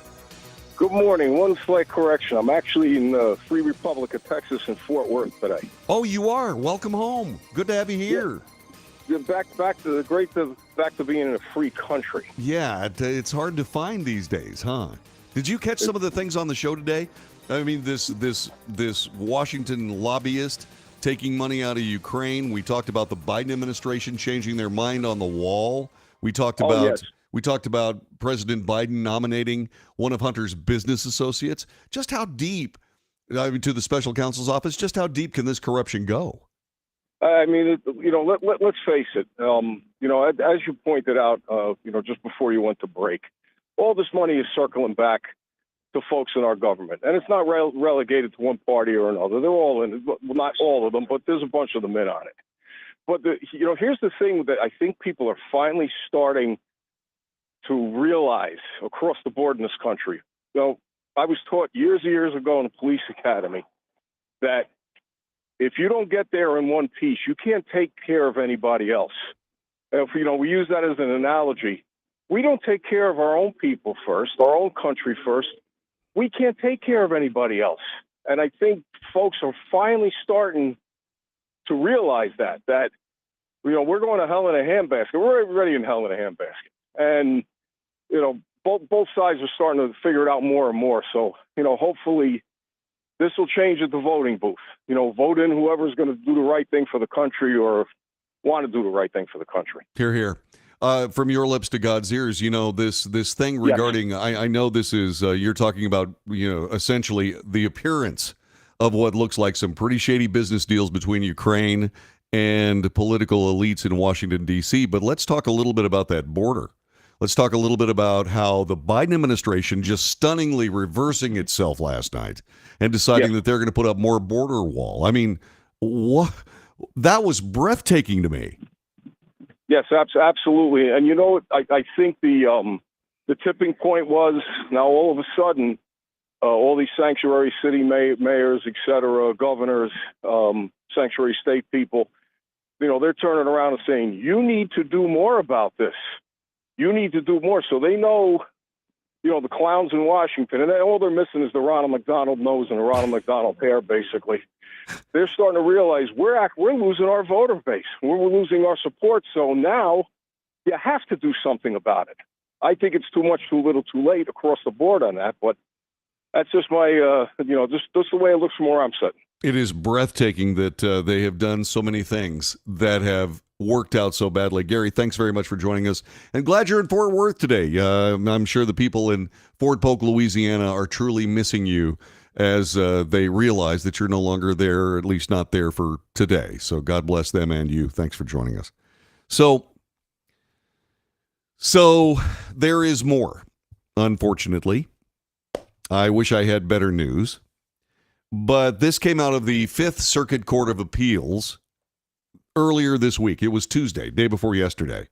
T: Good morning. One slight correction. I'm actually in the Free Republic of Texas in Fort Worth today.
A: Oh, you are? Welcome home. Good to have you here.
T: Yeah. Back to being in a free country.
A: Yeah, it's hard to find these days, huh? Did you catch some of the things on the show today? I mean, this Washington lobbyist taking money out of Ukraine. We talked about the Biden administration changing their mind on the wall. We talked about President Biden nominating one of Hunter's business associates. Just how deep, to the special counsel's office, just how deep can this corruption go?
T: I mean, let's face it. As you pointed out, just before you went to break, all this money is circling back to folks in our government. And it's not relegated to one party or another. They're all in, well, not all of them, but there's a bunch of them in on it. But, here's the thing that I think people are finally starting to realize across the board in this country. I was taught years and years ago in the police academy that if you don't get there in one piece, you can't take care of anybody else. And we use that as an analogy. We don't take care of our own people first, our own country first. We can't take care of anybody else. And I think folks are finally starting to realize that we're going to hell in a handbasket. We're already in hell in a handbasket. And, both sides are starting to figure it out more and more. So, hopefully this will change at the voting booth. Vote in whoever's going to do the right thing for the country or want to do the right thing for the country.
A: Hear, hear. From your lips to God's ears, this thing regarding, yes. I know this is, you're talking about, essentially the appearance of what looks like some pretty shady business deals between Ukraine and political elites in Washington, D.C. But let's talk a little bit about that border. Let's talk a little bit about how the Biden administration just stunningly reversing itself last night and deciding that they're going to put up more border wall. I mean, what? That was breathtaking to me.
T: Yes, absolutely. And I think the tipping point was now all of a sudden, all these sanctuary city mayors, et cetera, governors, sanctuary state people, they're turning around and saying, you need to do more about this. You need to do more. So they know, the clowns in Washington, and all they're missing is the Ronald McDonald nose and the Ronald McDonald hair, basically. They're starting to realize we're losing our voter base. We're losing our support. So now you have to do something about it. I think it's too much, too little, too late across the board on that. But that's just my, just the way it looks from where I'm sitting.
A: It is breathtaking that they have done so many things that have worked out so badly. Gary, thanks very much for joining us. And glad you're in Fort Worth today. I'm sure the people in Fort Polk, Louisiana are truly missing you as they realize that you're no longer there, or at least not there for today. So God bless them and you. Thanks for joining us. So there is more, unfortunately. I wish I had better news. But this came out of the Fifth Circuit Court of Appeals earlier this week. It was Tuesday, day before yesterday.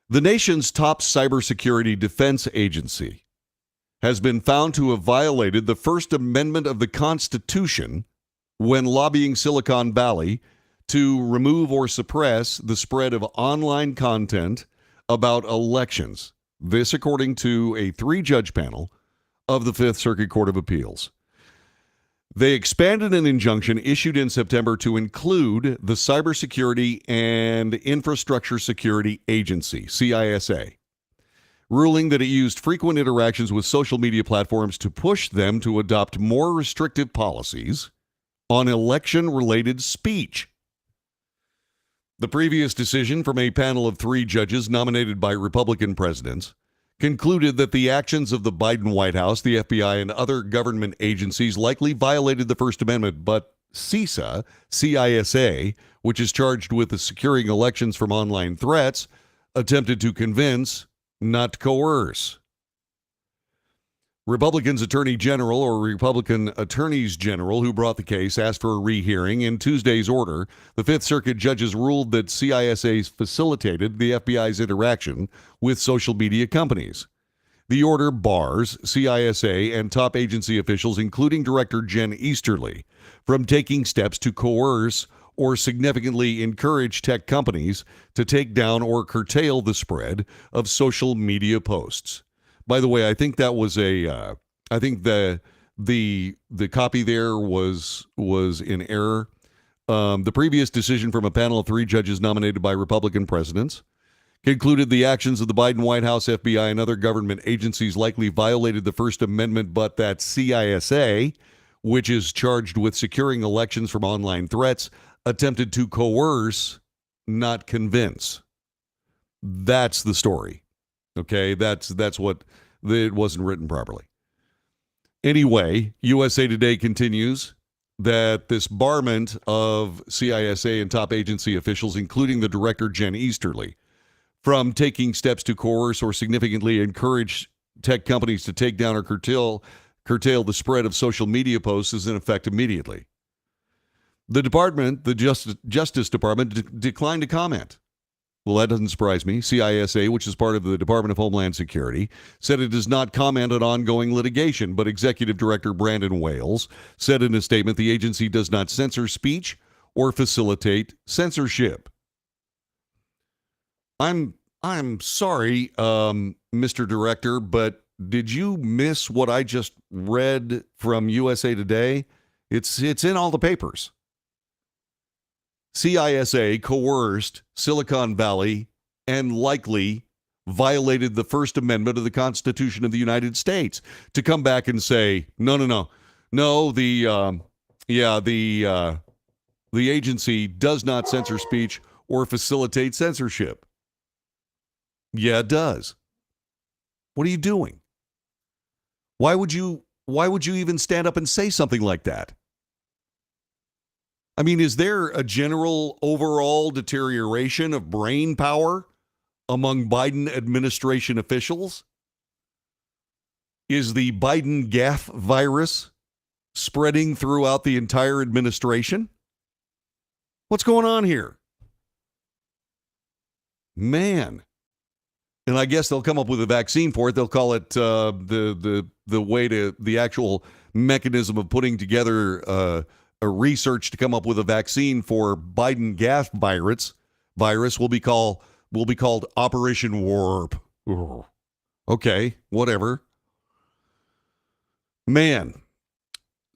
A: The nation's top cybersecurity defense agency has been found to have violated the First Amendment of the Constitution when lobbying Silicon Valley to remove or suppress the spread of online content about elections. This according to a 3-judge panel of the Fifth Circuit Court of Appeals. They expanded an injunction issued in September to include the Cybersecurity and Infrastructure Security Agency, CISA, ruling that it used frequent interactions with social media platforms to push them to adopt more restrictive policies on election-related speech. The previous decision from a panel of 3 judges nominated by Republican presidents concluded that the actions of the Biden White House, the FBI, and other government agencies likely violated the First Amendment, but CISA, which is charged with securing elections from online threats, attempted to convince, not coerce. Republicans Attorney General or Republican Attorneys General who brought the case asked for a rehearing. In Tuesday's order, the Fifth Circuit judges ruled that CISA facilitated the FBI's interaction with social media companies. The order bars CISA and top agency officials, including Director Jen Easterly, from taking steps to coerce or significantly encourage tech companies to take down or curtail the spread of social media posts. By the way, I think that was I think the copy there was in error. The previous decision from a panel of 3 judges nominated by Republican presidents concluded the actions of the Biden White House, FBI, and other government agencies likely violated the First Amendment, but that CISA, which is charged with securing elections from online threats, attempted to coerce, not convince. That's the story. Okay, that's what it wasn't written properly. Anyway, USA Today continues that this barment of CISA and top agency officials, including the director Jen Easterly, from taking steps to coerce or significantly encourage tech companies to take down or curtail the spread of social media posts is in effect immediately. The Justice Department declined to comment. Well, that doesn't surprise me. CISA, which is part of the Department of Homeland Security, said it does not comment on ongoing litigation, but Executive Director Brandon Wales said in a statement the agency does not censor speech or facilitate censorship. I'm sorry, Mr. Director, but did you miss what I just read from USA Today? It's in all the papers. CISA coerced Silicon Valley and likely violated the First Amendment of the Constitution of the United States to come back and say, no, the agency does not censor speech or facilitate censorship. Yeah, it does. What are you doing? Why would you even stand up and say something like that? I mean, is there a general overall deterioration of brain power among Biden administration officials? Is the Biden gaffe virus spreading throughout the entire administration? What's going on here? Man. And I guess they'll come up with a vaccine for it. They'll call it the way to the actual mechanism of putting together a research to come up with a vaccine for Biden gaffe virus will be called Operation Warp. Okay, whatever. Man.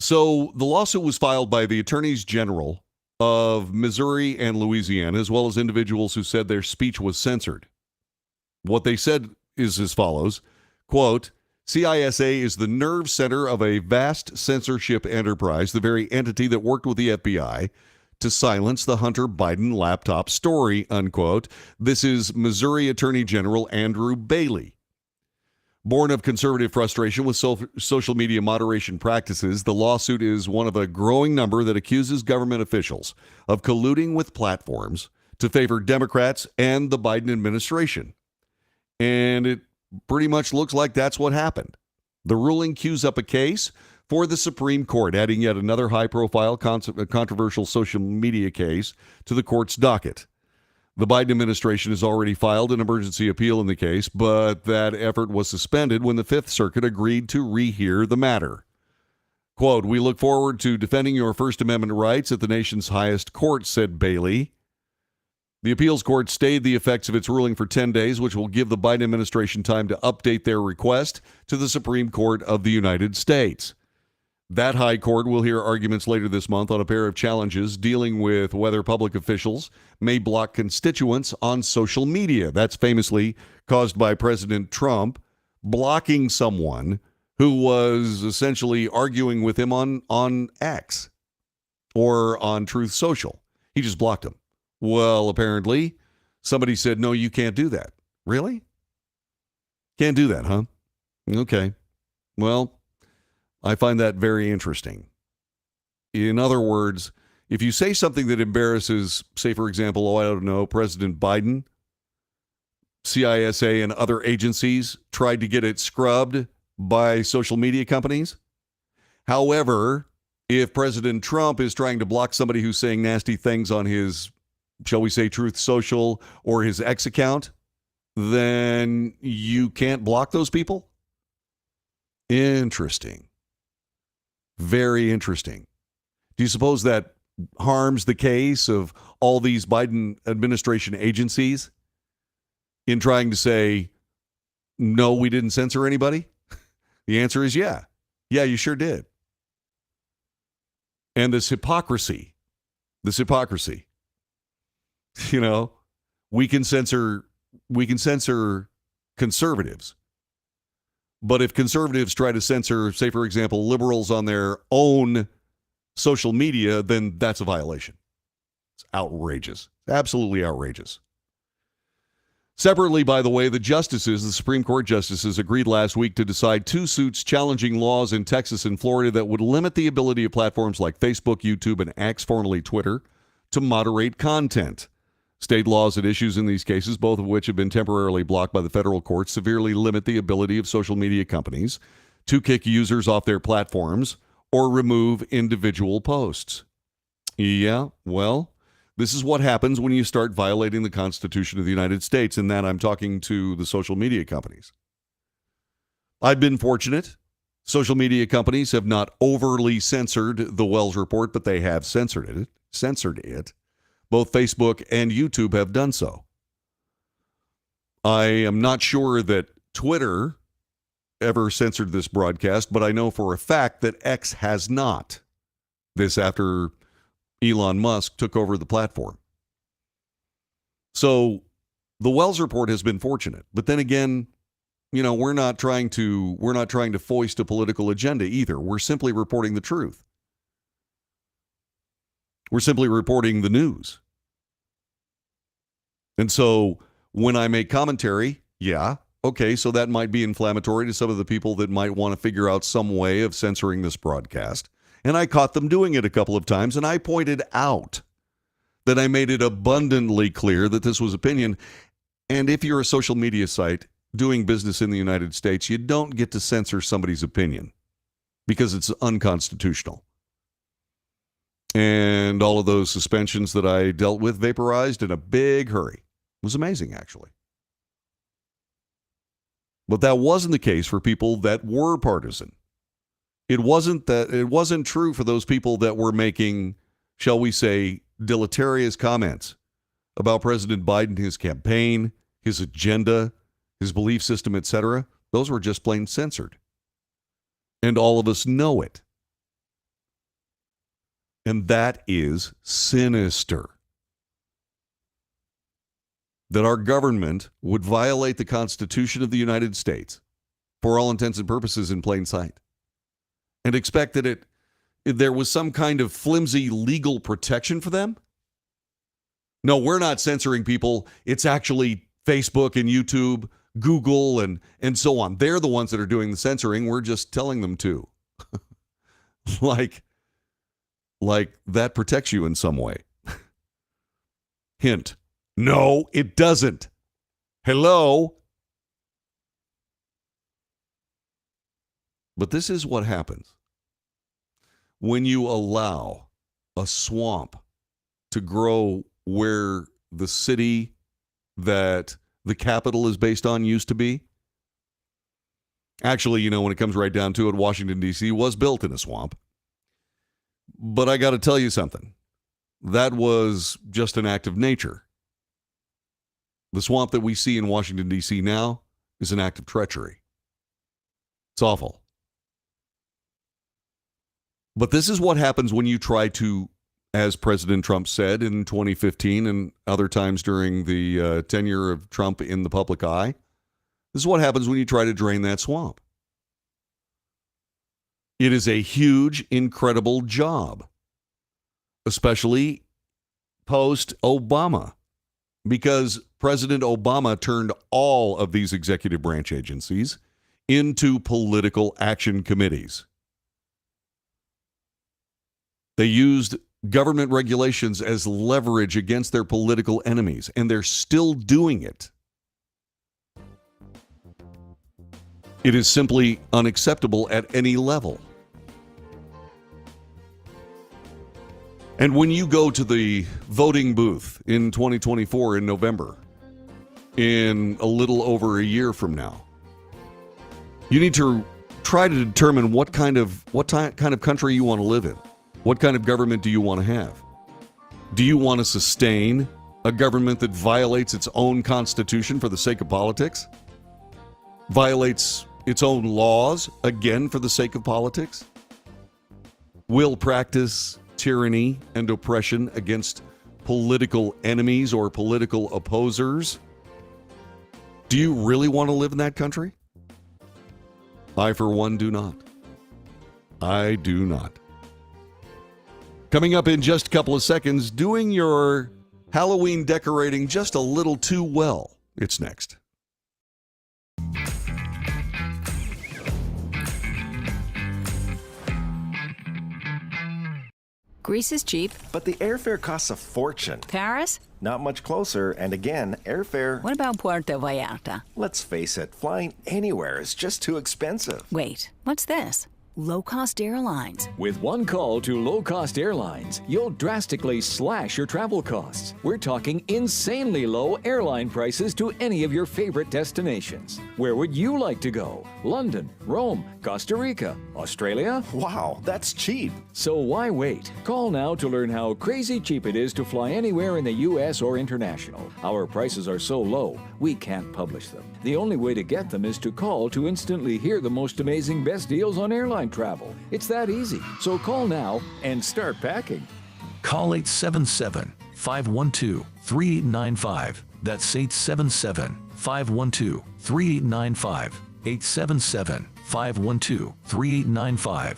A: So the lawsuit was filed by the attorneys general of Missouri and Louisiana, as well as individuals who said their speech was censored. What they said is as follows, quote, CISA is the nerve center of a vast censorship enterprise, the very entity that worked with the FBI to silence the Hunter Biden laptop story, unquote. This is Missouri Attorney General Andrew Bailey. Born of conservative frustration with social media moderation practices, the lawsuit is one of a growing number that accuses government officials of colluding with platforms to favor Democrats and the Biden administration. And it pretty much looks like that's what happened. The ruling cues up a case for the Supreme Court, adding yet another high-profile controversial social media case to the court's docket. The Biden administration has already filed an emergency appeal in the case, but that effort was suspended when the Fifth Circuit agreed to rehear the matter. Quote, we look forward to defending your First Amendment rights at the nation's highest court, said Bailey. The appeals court stayed the effects of its ruling for 10 days, which will give the Biden administration time to update their request to the Supreme Court of the United States. That high court will hear arguments later this month on a pair of challenges dealing with whether public officials may block constituents on social media. That's famously caused by President Trump blocking someone who was essentially arguing with him on X or on Truth Social. He just blocked him. Well, apparently, somebody said, no, you can't do that. Really? Can't do that, huh? Okay. Well, I find that very interesting. In other words, if you say something that embarrasses, say, for example, I don't know, President Biden, CISA and other agencies tried to get it scrubbed by social media companies. However, if President Trump is trying to block somebody who's saying nasty things on his, shall we say, Truth Social or his X account, then you can't block those people? Interesting. Very interesting. Do you suppose that harms the case of all these Biden administration agencies in trying to say, no, we didn't censor anybody? The answer is yeah. Yeah, you sure did. And this hypocrisy, you know, we can censor conservatives. But if conservatives try to censor, say, for example, liberals on their own social media, then that's a violation. It's outrageous. Absolutely outrageous. Separately, by the way, the Supreme Court justices, agreed last week to decide 2 suits challenging laws in Texas and Florida that would limit the ability of platforms like Facebook, YouTube, and X, formerly Twitter, to moderate content. State laws and issues in these cases, both of which have been temporarily blocked by the federal courts, severely limit the ability of social media companies to kick users off their platforms or remove individual posts. Yeah, well, this is what happens when you start violating the Constitution of the United States, and that I'm talking to the social media companies. I've been fortunate. Social media companies have not overly censored the Wells Report, but they have censored it. Both Facebook and YouTube have done so. I am not sure that Twitter ever censored this broadcast, but I know for a fact that X has not. This after Elon Musk took over the platform. So the Wells Report has been fortunate, but then again, you know, we're not trying to foist a political agenda either. We're simply reporting the truth. We're simply reporting the news. And so when I make commentary, yeah, okay, so that might be inflammatory to some of the people that might want to figure out some way of censoring this broadcast. And I caught them doing it a couple of times, and I pointed out that I made it abundantly clear that this was opinion. And if you're a social media site doing business in the United States, you don't get to censor somebody's opinion because it's unconstitutional. And all of those suspensions that I dealt with vaporized in a big hurry. It was amazing, actually. But that wasn't the case for people that were partisan. It wasn't true for those people that were making, shall we say, deleterious comments about President Biden, his campaign, his agenda, his belief system, etc. Those were just plain censored. And all of us know it. And that is sinister. That our government would violate the Constitution of the United States, for all intents and purposes in plain sight, and expect that there was some kind of flimsy legal protection for them? No, we're not censoring people. It's actually Facebook and YouTube, Google, and so on. They're the ones that are doing the censoring. We're just telling them to. Like that protects you in some way. Hint. No, it doesn't. Hello? But this is what happens when you allow a swamp to grow where the city that the capital is based on used to be. Actually, you know, when it comes right down to it, Washington, D.C. was built in a swamp. But I got to tell you something. That was just an act of nature. The swamp that we see in Washington, D.C. now is an act of treachery. It's awful. But this is what happens when you try to, as President Trump said in 2015 and other times during the tenure of Trump in the public eye, this is what happens when you try to drain that swamp. It is a huge, incredible job, especially post-Obama, because President Obama turned all of these executive branch agencies into political action committees. They used government regulations as leverage against their political enemies, and they're still doing it. It is simply unacceptable at any level. And when you go to the voting booth in 2024 in November, in a little over a year from now, you need to try to determine what kind of country you want to live in. What kind of government do you want to have? Do you want to sustain a government that violates its own constitution for the sake of politics? Violates its own laws, again, for the sake of politics? Will practice tyranny and oppression against political enemies or political opposers? Do you really want to live in that country? I, for one, do not. I do not. Coming up in just a couple of seconds, doing your Halloween decorating just a little too well. It's next.
B: Greece is cheap.
C: But the airfare costs a fortune.
B: Paris?
C: Not much closer, and again, airfare...
B: What about Puerto Vallarta?
C: Let's face it, flying anywhere is just too expensive.
B: Wait, what's this? Low-cost airlines.
D: With one call to low-cost airlines, you'll drastically slash your travel costs. We're talking insanely low airline prices to any of your favorite destinations. Where would you like to go? London, Rome, Costa Rica, Australia?
C: Wow, that's cheap.
D: So why wait? Call now to learn how crazy cheap it is to fly anywhere in the U.S. or international. Our prices are so low, we can't publish them. The only way to get them is to call to instantly hear the most amazing best deals on airline travel. It's that easy. So call now and start packing.
E: Call 877-512-3895. That's 877-512-3895. 877-512-3895.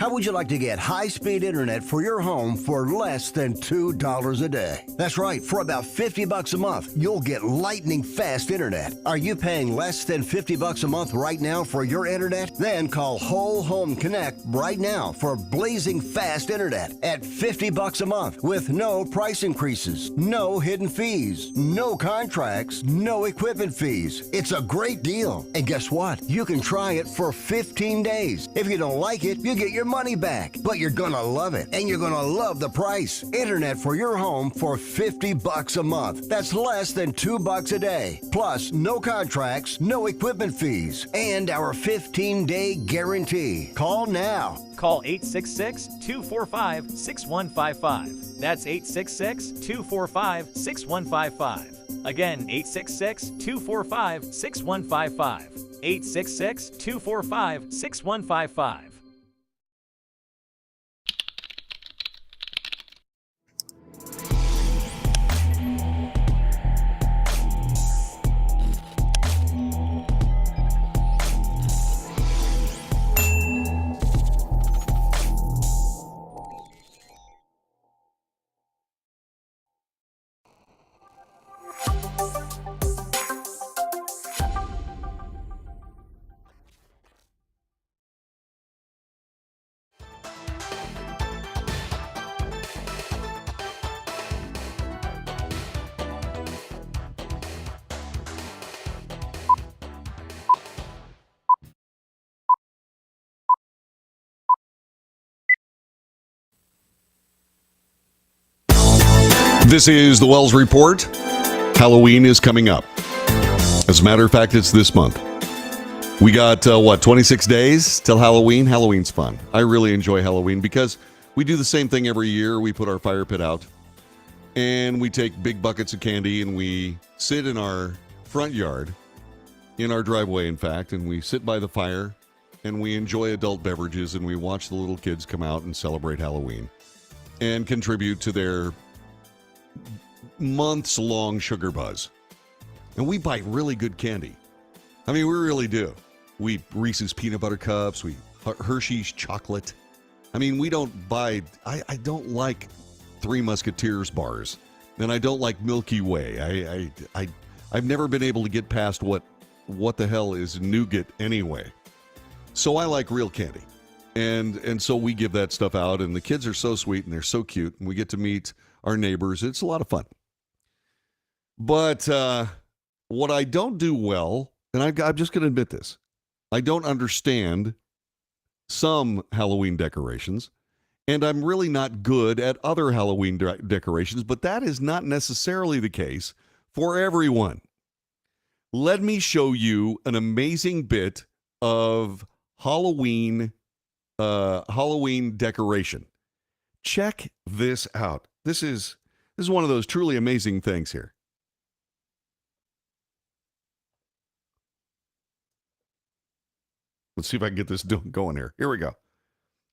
F: How would you like to get high-speed internet for your home for less than $2 a day? That's right, for about $50 a month, you'll get lightning-fast internet. Are you paying less than $50 a month right now for your internet? Then call Whole Home Connect right now for blazing fast internet at $50 a month with no price increases, no hidden fees, no contracts, no equipment fees. It's a great deal. And guess what? You can try it for 15 days. If you don't like it, you get your money back, but you're gonna love it, and you're gonna love the price. Internet for your home for $50 a month. That's less than $2 a day. Plus, no contracts, no equipment fees, and our 15-day guarantee. Call now.
J: Call 866-245-6155. That's 866-245-6155. Again, 866-245-6155. 866-245-6155.
A: This is the Wells Report. Halloween is coming up. As a matter of fact, it's this month. We got, 26 days till Halloween? Halloween's fun. I really enjoy Halloween because we do the same thing every year. We put our fire pit out, and we take big buckets of candy, and we sit in our front yard, in our driveway, in fact, and we sit by the fire, and we enjoy adult beverages, and we watch the little kids come out and celebrate Halloween and contribute to their months-long sugar buzz. And we buy really good candy. I mean, we really do. We Reese's peanut butter cups, we Hershey's chocolate. I mean, we don't buy, I don't like Three Musketeers bars, and I don't like Milky Way. I've never been able to get past what the hell is nougat anyway. So I like real candy. And so we give that stuff out, and the kids are so sweet and they're so cute, and we get to meet our neighbors. It's a lot of fun. But what I don't do well, and I'm just going to admit this, I don't understand some Halloween decorations, and I'm really not good at other Halloween decorations, but that is not necessarily the case for everyone. Let me show you an amazing bit of Halloween decoration. Check this out. This is one of those truly amazing things here. Let's see if I can get this going here. Here we go.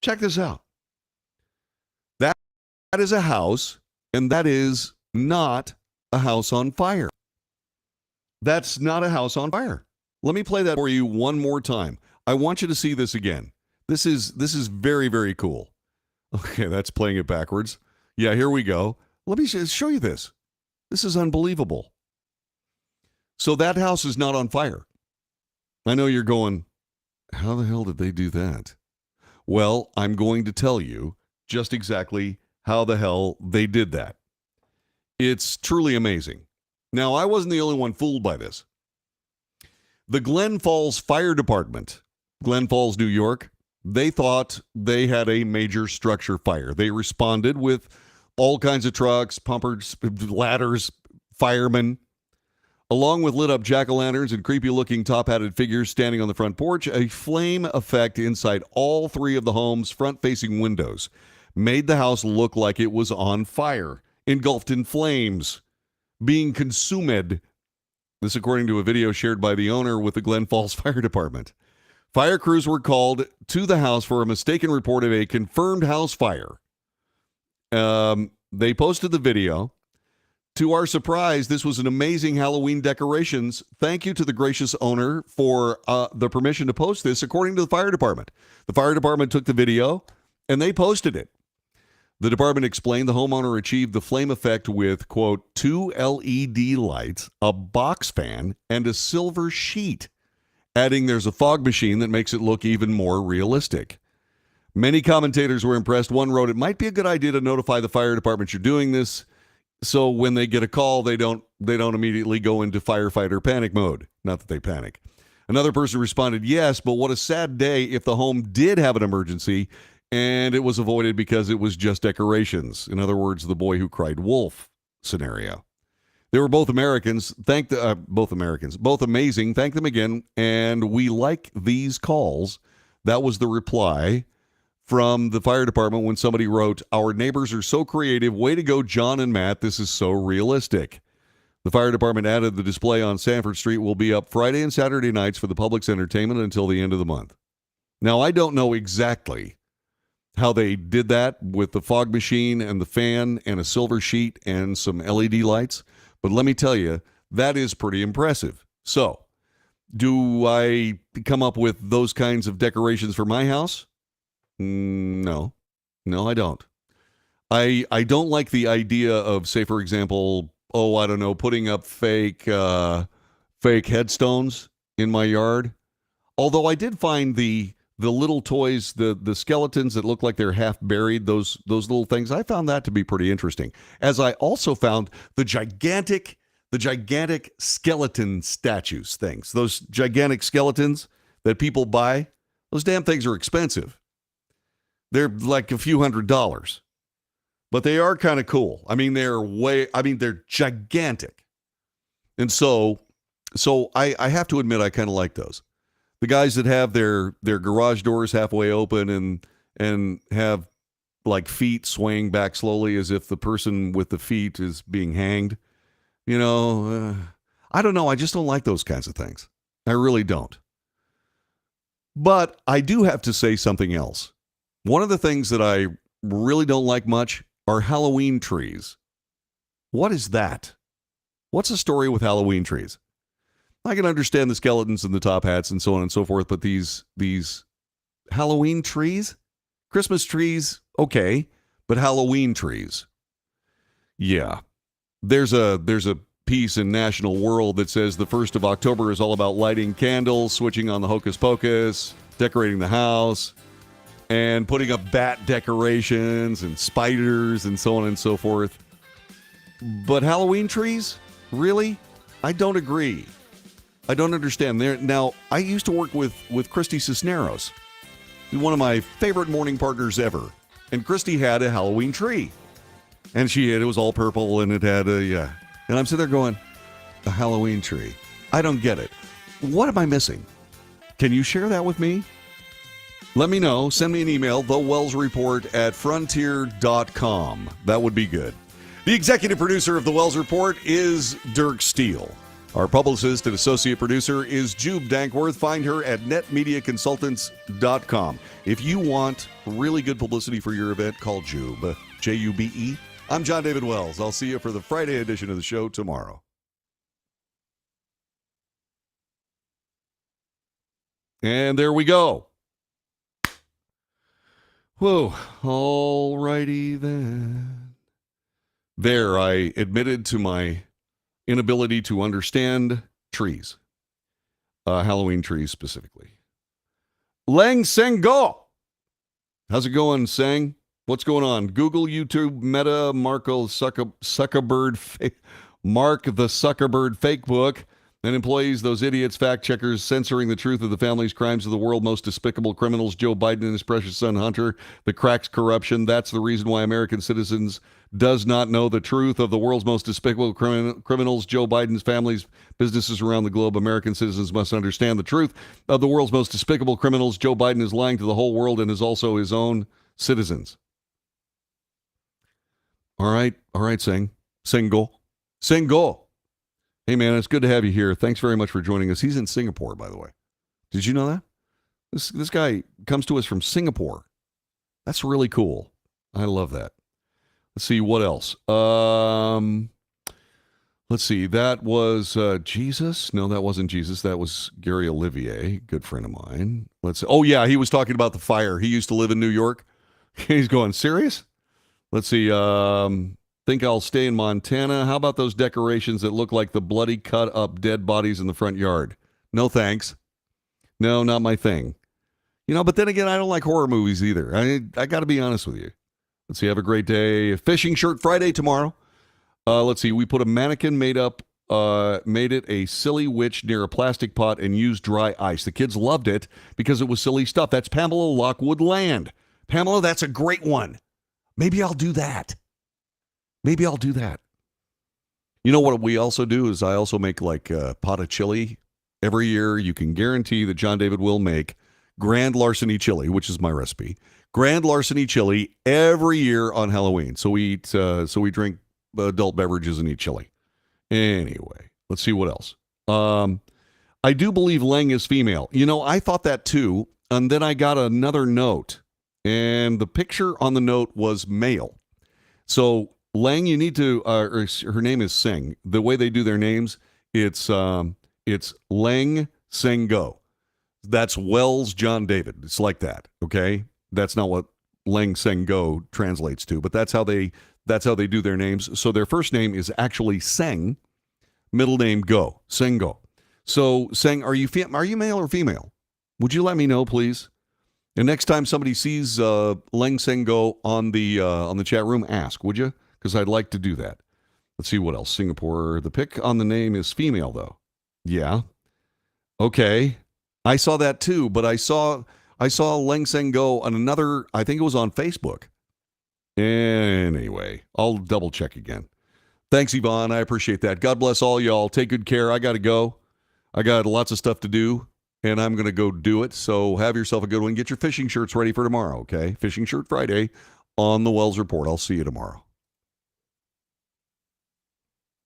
A: Check this out. That is a house, and that is not a house on fire. That's not a house on fire. Let me play that for you one more time. I want you to see this again. This is very, very cool. Okay, that's playing it backwards. Yeah, here we go. Let me show you this. This is unbelievable. So that house is not on fire. I know you're going, how the hell did they do that? Well, I'm going to tell you just exactly how the hell they did that. It's truly amazing. Now, I wasn't the only one fooled by this. The Glen Falls Fire Department, Glen Falls, New York, they thought they had a major structure fire. They responded with all kinds of trucks, pumpers, ladders, firemen, along with lit up jack-o'-lanterns and creepy-looking top-hatted figures standing on the front porch. A flame effect inside all three of the home's front-facing windows made the house look like it was on fire, engulfed in flames, being consumed. This according to a video shared by the owner with the Glen Falls Fire Department. Fire crews were called to the house for a mistaken report of a confirmed house fire. They posted the video. To our surprise, this was an amazing Halloween decorations. Thank you to the gracious owner for the permission to post this, according to the fire department. The fire department took the video, and they posted it. The department explained the homeowner achieved the flame effect with, quote, 2 LED lights, a box fan, and a silver sheet, adding there's a fog machine that makes it look even more realistic. Many commentators were impressed. One wrote, it might be a good idea to notify the fire department you're doing this, so when they get a call, they don't immediately go into firefighter panic mode. Not that they panic. Another person responded, yes, but what a sad day if the home did have an emergency and it was avoided because it was just decorations. In other words, the boy who cried wolf scenario. They were both Americans. Both amazing. Thank them again. And we like these calls. That was the reply from the fire department when somebody wrote, our neighbors are so creative. Way to go, John and Matt. This is so realistic. The fire department added the display on Sanford Street will be up Friday and Saturday nights for the public's entertainment until the end of the month. Now, I don't know exactly how they did that with the fog machine and the fan and a silver sheet and some LED lights, but let me tell you, that is pretty impressive. So, do I come up with those kinds of decorations for my house? No, I don't. I don't like the idea of, say, for example, putting up fake headstones in my yard. Although I did find the little toys, the skeletons that look like they're half buried, those little things, I found that to be pretty interesting. As I also found the gigantic skeleton statues things, those gigantic skeletons that people buy, those damn things are expensive. They're like a few $100s, but they are kind of cool. I mean, they're gigantic. And so I have to admit, I kind of like those. The guys that have their garage doors halfway open and have like feet swaying back slowly as if the person with the feet is being hanged. I don't know. I just don't like those kinds of things. I really don't. But I do have to say something else. One of the things that I really don't like much are Halloween trees. What is that? What's the story with Halloween trees? I can understand the skeletons and the top hats and so on and so forth, but these Halloween trees? Christmas trees, okay, but Halloween trees. Yeah. There's a piece in National World that says the 1st of October is all about lighting candles, switching on the hocus pocus, decorating the house. and putting up bat decorations and spiders and so on and so forth. But Halloween trees? Really? I don't agree. I don't understand. Now, I used to work with Christy Cisneros, one of my favorite morning partners ever. And Christy had a Halloween tree. And it was all purple, and it had and I'm sitting there going, a Halloween tree. I don't get it. What am I missing? Can you share that with me? Let me know. Send me an email, thewellsreport@frontier.com. That would be good. The executive producer of The Wells Report is Dirk Steele. Our publicist and associate producer is Jube Dankworth. Find her at netmediaconsultants.com. If you want really good publicity for your event, call Jube, Jube. I'm John David Wells. I'll see you for the Friday edition of the show tomorrow. And there we go. Whoa, all righty then. There, I admitted to my inability to understand trees. Halloween trees specifically. Lang Seng-go. How's it going, Seng? What's going on? Google, YouTube, Meta, Mark the Zuckerberg fake book, and employees, those idiots, fact checkers, censoring the truth of the family's crimes of the world's most despicable criminals, Joe Biden and his precious son Hunter, the cracks corruption. That's the reason why American citizens does not know the truth of the world's most despicable criminals, Joe Biden's family's businesses around the globe. American citizens must understand the truth of the world's most despicable criminals. Joe Biden is lying to the whole world and is also his own citizens. All right, Seng. Seng-go. Hey, man, it's good to have you here. Thanks very much for joining us. He's in Singapore, by the way. Did you know that? This guy comes to us from Singapore. That's really cool. I love that. Let's see, what else? Let's see, that was Jesus. No, that wasn't Jesus. That was Gary Olivier, good friend of mine. Let's see. Oh, yeah, he was talking about the fire. He used to live in New York. He's going, serious? Let's see, think I'll stay in Montana. How about those decorations that look like the bloody cut up dead bodies in the front yard? No, thanks. No, not my thing. But then again, I don't like horror movies either. I got to be honest with you. Let's see, have a great day. Fishing Shirt Friday tomorrow. Let's see, we put a mannequin made it a silly witch near a plastic pot and used dry ice. The kids loved it because it was silly stuff. That's Pamela Lockwood Land. Pamela, that's a great one. Maybe I'll do that. You know what we also do is I also make like a pot of chili. Every year you can guarantee that John David will make Grand Larceny chili, which is my recipe. Grand Larceny chili every year on Halloween. So we drink adult beverages and eat chili. Anyway, let's see what else. I do believe Lang is female. I thought that too, and then I got another note, and the picture on the note was male. So Lang, you need to, her name is Seng. The way they do their names, it's Lang Seng-go. That's Wells John David. It's like that, okay? That's not what Lang Seng-go translates to, but that's how they do their names. So their first name is actually Seng, middle name Go, Seng-go. So Seng, are you male or female? Would you let me know, please? And next time somebody sees Lang Seng-go on the chat room, ask, would you? Because I'd like to do that. Let's see what else. Singapore. The pic on the name is female, though. Yeah. Okay. I saw that too, but I saw Lang Seng-go on another, I think it was on Facebook. Anyway, I'll double check again. Thanks, Yvonne. I appreciate that. God bless all y'all. Take good care. I got to go. I got lots of stuff to do, and I'm going to go do it. So have yourself a good one. Get your fishing shirts ready for tomorrow, okay? Fishing Shirt Friday on the Wells Report. I'll see you tomorrow.